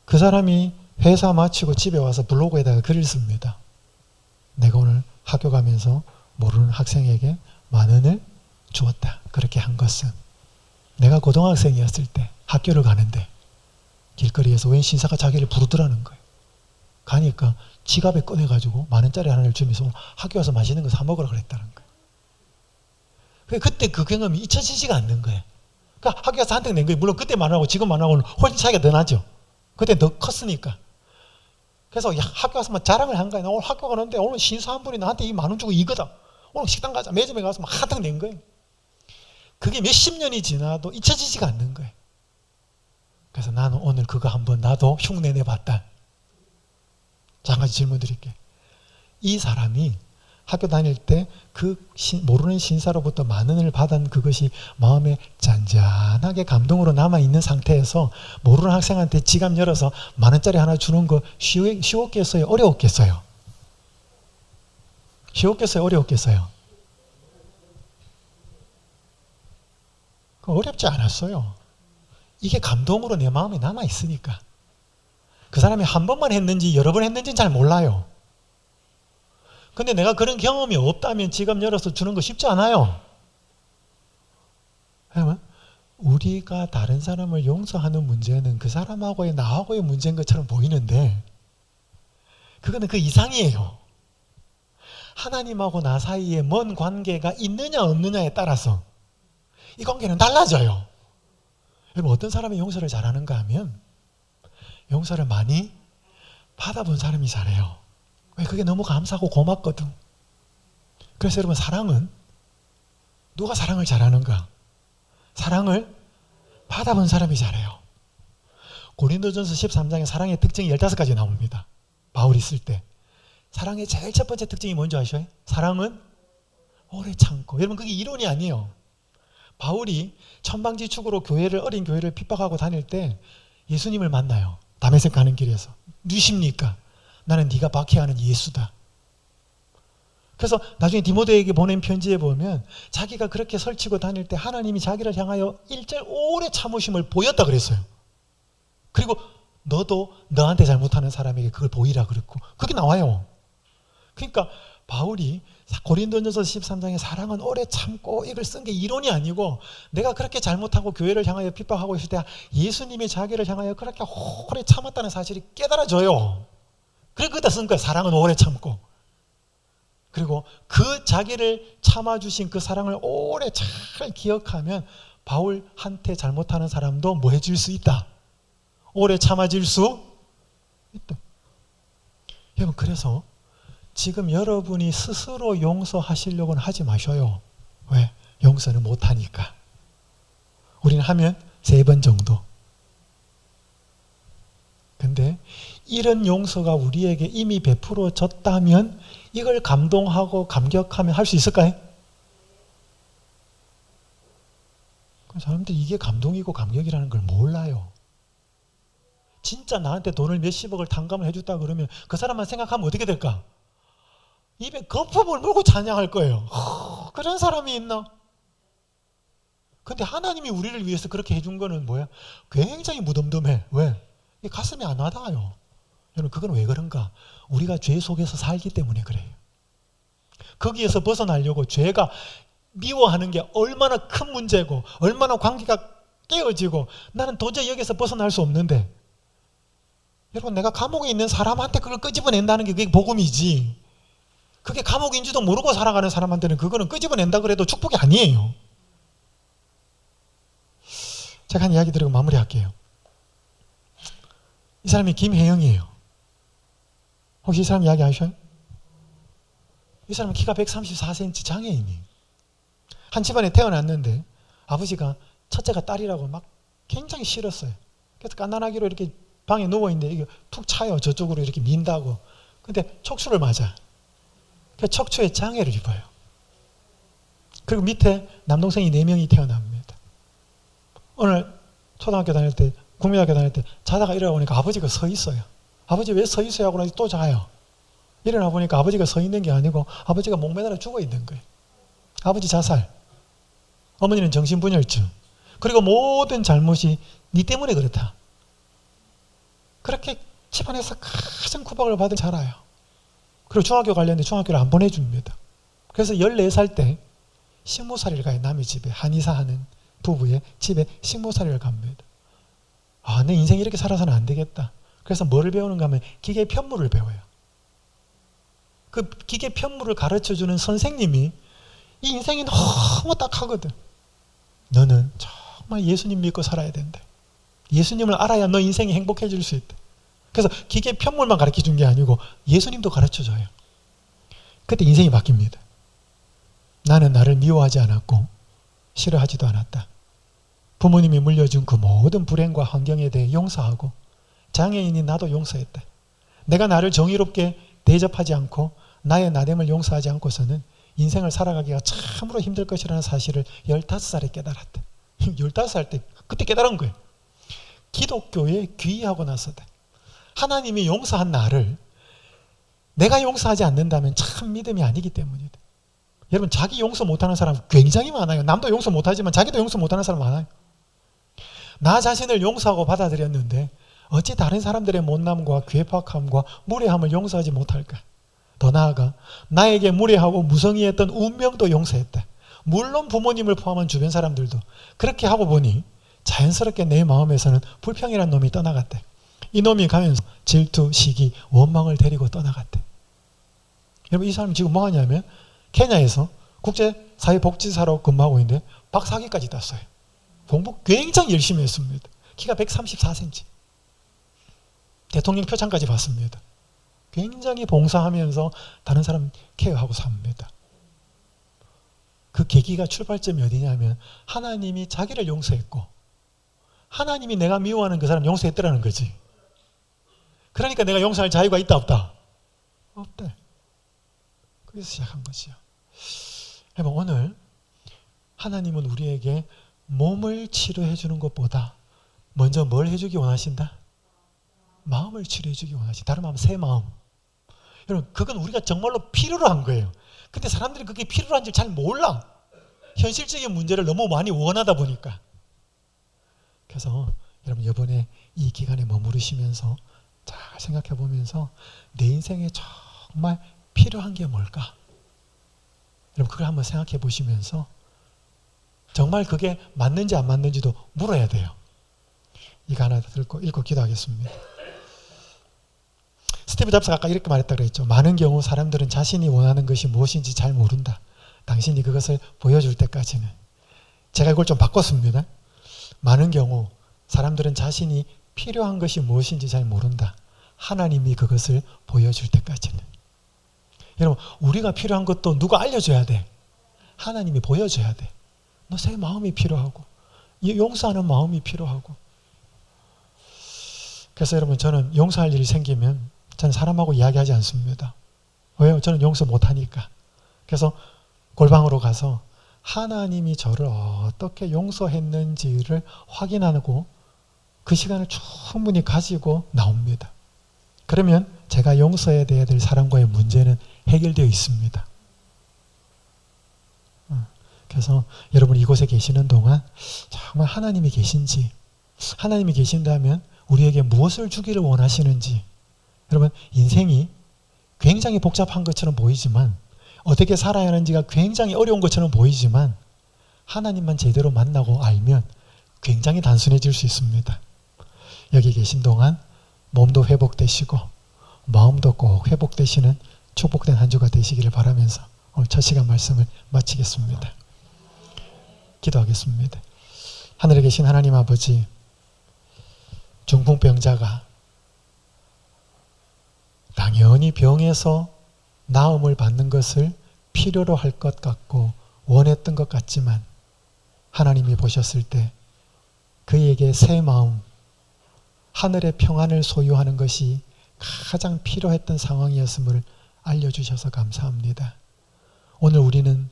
그 사람이 회사 마치고 집에 와서 블로그에다가 글을 씁니다. 내가 오늘 학교 가면서 모르는 학생에게 10,000원을 주었다. 그렇게 한 것은 내가 고등학생이었을 때 학교를 가는데 길거리에서 웬 신사가 자기를 부르더라는 거예요. 가니까 지갑에 꺼내가지고 10,000원짜리 하나를 주면서 학교 와서 맛있는 거 사 먹으라 그랬다는 거예요. 그때 그 경험이 잊혀지지가 않는 거예요. 그러니까 학교 가서 한턱 낸 거예요. 물론 그때만 하고 지금만 하고는 훨씬 차이가 더 나죠. 그때 더 컸으니까. 그래서 학교 가서 막 자랑을 한 거예요. 나 오늘 학교 가는데 오늘 신사 한 분이 나한테 이 10,000원 주고 이거다. 오늘 식당 가자. 매점에 가서 막 한턱 낸 거예요. 그게 몇십 년이 지나도 잊혀지지가 않는 거예요. 그래서 나는 오늘 그거 한번 나도 흉내 내봤다. 자, 한 가지 질문 드릴게요. 이 사람이 학교 다닐 때 그 모르는 신사로부터 10,000원을 받은 그것이 마음에 잔잔하게 감동으로 남아있는 상태에서 모르는 학생한테 지갑 열어서 10,000원짜리 하나 주는 거 쉬웠겠어요? 어려웠겠어요? 쉬웠겠어요? 어려웠겠어요? 어렵지 않았어요. 이게 감동으로 내 마음에 남아있으니까. 그 사람이 한 번만 했는지 여러 번 했는지는 잘 몰라요. 근데 내가 그런 경험이 없다면 지갑 열어서 주는 거 쉽지 않아요. 그러면 우리가 다른 사람을 용서하는 문제는 그 사람하고의 나하고의 문제인 것처럼 보이는데 그거는 그 이상이에요. 하나님하고 나 사이에 먼 관계가 있느냐 없느냐에 따라서 이 관계는 달라져요. 여러분, 어떤 사람이 용서를 잘하는가 하면 용서를 많이 받아본 사람이 잘해요. 왜? 그게 너무 감사하고 고맙거든. 그래서 여러분, 사랑은 누가 사랑을 잘하는가? 사랑을 받아본 사람이 잘해요. 고린도전서 13장에 사랑의 특징이 15가지 나옵니다. 바울이 쓸 때. 사랑의 제일 첫 번째 특징이 뭔지 아셔요? 사랑은 오래 참고. 여러분, 그게 이론이 아니에요. 바울이 천방지축으로 어린 교회를 핍박하고 다닐 때 예수님을 만나요. 다메섹 가는 길에서. 누구십니까? 나는 네가 박해하는 예수다. 그래서 나중에 디모데에게 보낸 편지에 보면 자기가 그렇게 설치고 다닐 때 하나님이 자기를 향하여 일절 오래 참으심을 보였다 그랬어요. 그리고 너도 너한테 잘못하는 사람에게 그걸 보이라 그랬고 그게 나와요. 그러니까 바울이 고린도전서 13장에 사랑은 오래 참고 이걸 쓴 게 이론이 아니고 내가 그렇게 잘못하고 교회를 향하여 핍박하고 있을 때 예수님이 자기를 향하여 그렇게 오래 참았다는 사실이 깨달아져요. 그래서 그다 쓴 거야. 사랑은 오래 참고. 그리고 그 자기를 참아주신 그 사랑을 오래 잘 기억하면 바울한테 잘못하는 사람도 뭐 해줄 수 있다? 오래 참아질 수 있다. 여러분, 그래서 지금 여러분이 스스로 용서하시려고는 하지 마셔요. 왜? 용서는 못하니까. 우리는 하면 3번 정도. 근데 이런 용서가 우리에게 이미 베풀어졌다면 이걸 감동하고 감격하며 할 수 있을까요? 사람들이 이게 감동이고 감격이라는 걸 몰라요. 진짜 나한테 돈을 몇십억을 탕감을 해줬다 그러면 그 사람만 생각하면 어떻게 될까? 입에 거품을 물고 찬양할 거예요. 그런 사람이 있나? 근데 하나님이 우리를 위해서 그렇게 해준 거는 뭐야? 굉장히 무덤덤해. 왜? 가슴이 안 와닿아요. 여러분, 그건 왜 그런가? 우리가 죄 속에서 살기 때문에 그래요. 거기에서 벗어나려고 죄가 미워하는 게 얼마나 큰 문제고 얼마나 관계가 깨어지고 나는 도저히 여기서 벗어날 수 없는데 여러분, 내가 감옥에 있는 사람한테 그걸 끄집어낸다는 게 그게 복음이지. 그게 감옥인지도 모르고 살아가는 사람한테는 그거는 끄집어낸다 그래도 축복이 아니에요. 제가 한 이야기 드리고 마무리할게요. 이 사람이 김혜영이에요. 혹시 이 사람 이야기 아셔요? 이 사람은 키가 134cm 장애인이에요. 한 집안에 태어났는데 아버지가 첫째가 딸이라고 막 굉장히 싫었어요. 그래서 깐난하기로 이렇게 방에 누워있는데 이게 툭 차요. 저쪽으로 이렇게 민다고. 근데 척추를 맞아. 그래서 척추에 장애를 입어요. 그리고 밑에 남동생이 4명이 태어납니다. 오늘 초등학교 다닐 때, 국민학교 다닐 때 자다가 일어나 보니까 아버지가 서 있어요. 아버지 왜 서 있어요? 하고 또 자요. 일어나 보니까 아버지가 서 있는 게 아니고 아버지가 목매달아 죽어 있는 거예요. 아버지 자살. 어머니는 정신분열증. 그리고 모든 잘못이 니 때문에 그렇다. 그렇게 집안에서 가장 구박을 받은 자라요. 그리고 중학교 가려는데 중학교를 안 보내줍니다. 그래서 14살 때 식모살이를 가요. 남의 집에 한의사 하는 부부의 집에 식모살이를 갑니다. 아, 내 인생이 이렇게 살아서는 안 되겠다. 그래서 뭐를 배우는가 하면 기계 편물을 배워요. 그 기계 편물을 가르쳐주는 선생님이 이 인생이 너무 딱하거든. 너는 정말 예수님 믿고 살아야 된다. 예수님을 알아야 너 인생이 행복해질 수 있다. 그래서 기계 편물만 가르쳐준 게 아니고 예수님도 가르쳐줘요. 그때 인생이 바뀝니다. 나는 나를 미워하지 않았고 싫어하지도 않았다. 부모님이 물려준 그 모든 불행과 환경에 대해 용서하고 장애인인 나도 용서했다. 내가 나를 정의롭게 대접하지 않고 나의 나됨을 용서하지 않고서는 인생을 살아가기가 참으로 힘들 것이라는 사실을 15살에 깨달았다. 15살 때 그때 깨달은 거예요. 기독교에 귀의하고 나서다. 하나님이 용서한 나를 내가 용서하지 않는다면 참 믿음이 아니기 때문이다. 여러분, 자기 용서 못하는 사람 굉장히 많아요. 남도 용서 못하지만 자기도 용서 못하는 사람 많아요. 나 자신을 용서하고 받아들였는데 어찌 다른 사람들의 못남과 괴팍함과 무례함을 용서하지 못할까? 더 나아가 나에게 무례하고 무성의했던 운명도 용서했다. 물론 부모님을 포함한 주변 사람들도. 그렇게 하고 보니 자연스럽게 내 마음에서는 불평이라는 놈이 떠나갔대. 이 놈이 가면서 질투, 시기, 원망을 데리고 떠나갔대. 여러분, 이 사람이 지금 뭐 하냐면 케냐에서 국제사회복지사로 근무하고 있는데 박사학위까지 땄어요. 공부 굉장히 열심히 했습니다. 키가 134cm. 대통령 표창까지 받습니다. 굉장히 봉사하면서 다른 사람 케어하고 삽니다. 그 계기가 출발점이 어디냐면 하나님이 자기를 용서했고 하나님이 내가 미워하는 그 사람 용서했더라는 거지. 그러니까 내가 용서할 자유가 있다 없다? 없대. 거기서 시작한 거지요. 여러분, 오늘 하나님은 우리에게 몸을 치료해 주는 것보다 먼저 뭘 해주기 원하신다? 마음을 치료해 주기 원하신다. 다른 말하면 새 마음. 여러분, 그건 우리가 정말로 필요로 한 거예요. 근데 사람들이 그게 필요로 한지 잘 몰라. 현실적인 문제를 너무 많이 원하다 보니까. 그래서 여러분, 이번에 이 기간에 머무르시면서 잘 생각해 보면서 내 인생에 정말 필요한 게 뭘까? 여러분, 그걸 한번 생각해 보시면서 정말 그게 맞는지 안 맞는지도 물어야 돼요. 이거 하나 읽고 기도하겠습니다. 스티브 잡스가 아까 이렇게 말했다 그랬죠. 많은 경우 사람들은 자신이 원하는 것이 무엇인지 잘 모른다. 당신이 그것을 보여줄 때까지는. 제가 이걸 좀 바꿨습니다. 많은 경우 사람들은 자신이 필요한 것이 무엇인지 잘 모른다. 하나님이 그것을 보여줄 때까지는. 여러분, 우리가 필요한 것도 누가 알려줘야 돼. 하나님이 보여줘야 돼. 너 새 마음이 필요하고 용서하는 마음이 필요하고. 그래서 여러분, 저는 용서할 일이 생기면 저는 사람하고 이야기하지 않습니다. 왜요? 저는 용서 못하니까. 그래서 골방으로 가서 하나님이 저를 어떻게 용서했는지를 확인하고 그 시간을 충분히 가지고 나옵니다. 그러면 제가 용서해야 될 사람과의 문제는 해결되어 있습니다. 그래서 여러분, 이곳에 계시는 동안 정말 하나님이 계신지, 하나님이 계신다면 우리에게 무엇을 주기를 원하시는지. 여러분, 인생이 굉장히 복잡한 것처럼 보이지만, 어떻게 살아야 하는지가 굉장히 어려운 것처럼 보이지만 하나님만 제대로 만나고 알면 굉장히 단순해질 수 있습니다. 여기 계신 동안 몸도 회복되시고 마음도 꼭 회복되시는 축복된 한 주가 되시기를 바라면서 오늘 첫 시간 말씀을 마치겠습니다. 기도하겠습니다. 하늘에 계신 하나님 아버지, 중풍병자가 당연히 병에서 나음을 받는 것을 필요로 할 것 같고 원했던 것 같지만 하나님이 보셨을 때 그에게 새 마음, 하늘의 평안을 소유하는 것이 가장 필요했던 상황이었음을 알려주셔서 감사합니다. 오늘 우리는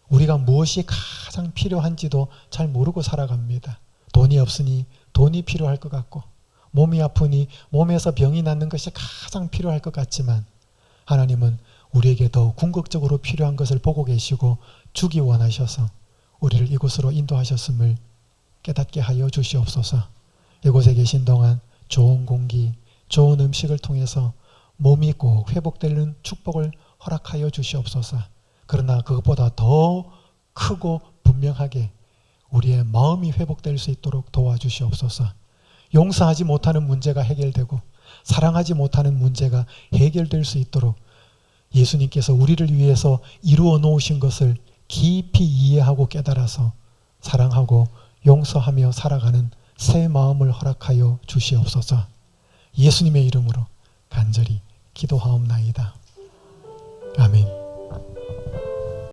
우리가 무엇이 가장 필요한지도 잘 모르고 살아갑니다. 돈이 없으니 돈이 필요할 것 같고, 몸이 아프니 몸에서 병이 낫는 것이 가장 필요할 것 같지만 하나님은 우리에게 더 궁극적으로 필요한 것을 보고 계시고 주기 원하셔서 우리를 이곳으로 인도하셨음을 깨닫게 하여 주시옵소서. 이곳에 계신 동안 좋은 공기, 좋은 음식을 통해서 몸이 꼭 회복되는 축복을 허락하여 주시옵소서. 그러나 그것보다 더 크고 분명하게 우리의 마음이 회복될 수 있도록 도와주시옵소서. 용서하지 못하는 문제가 해결되고 사랑하지 못하는 문제가 해결될 수 있도록 예수님께서 우리를 위해서 이루어 놓으신 것을 깊이 이해하고 깨달아서 사랑하고 용서하며 살아가는 새 마음을 허락하여 주시옵소서. 예수님의 이름으로 간절히 기도하옵나이다. 아멘.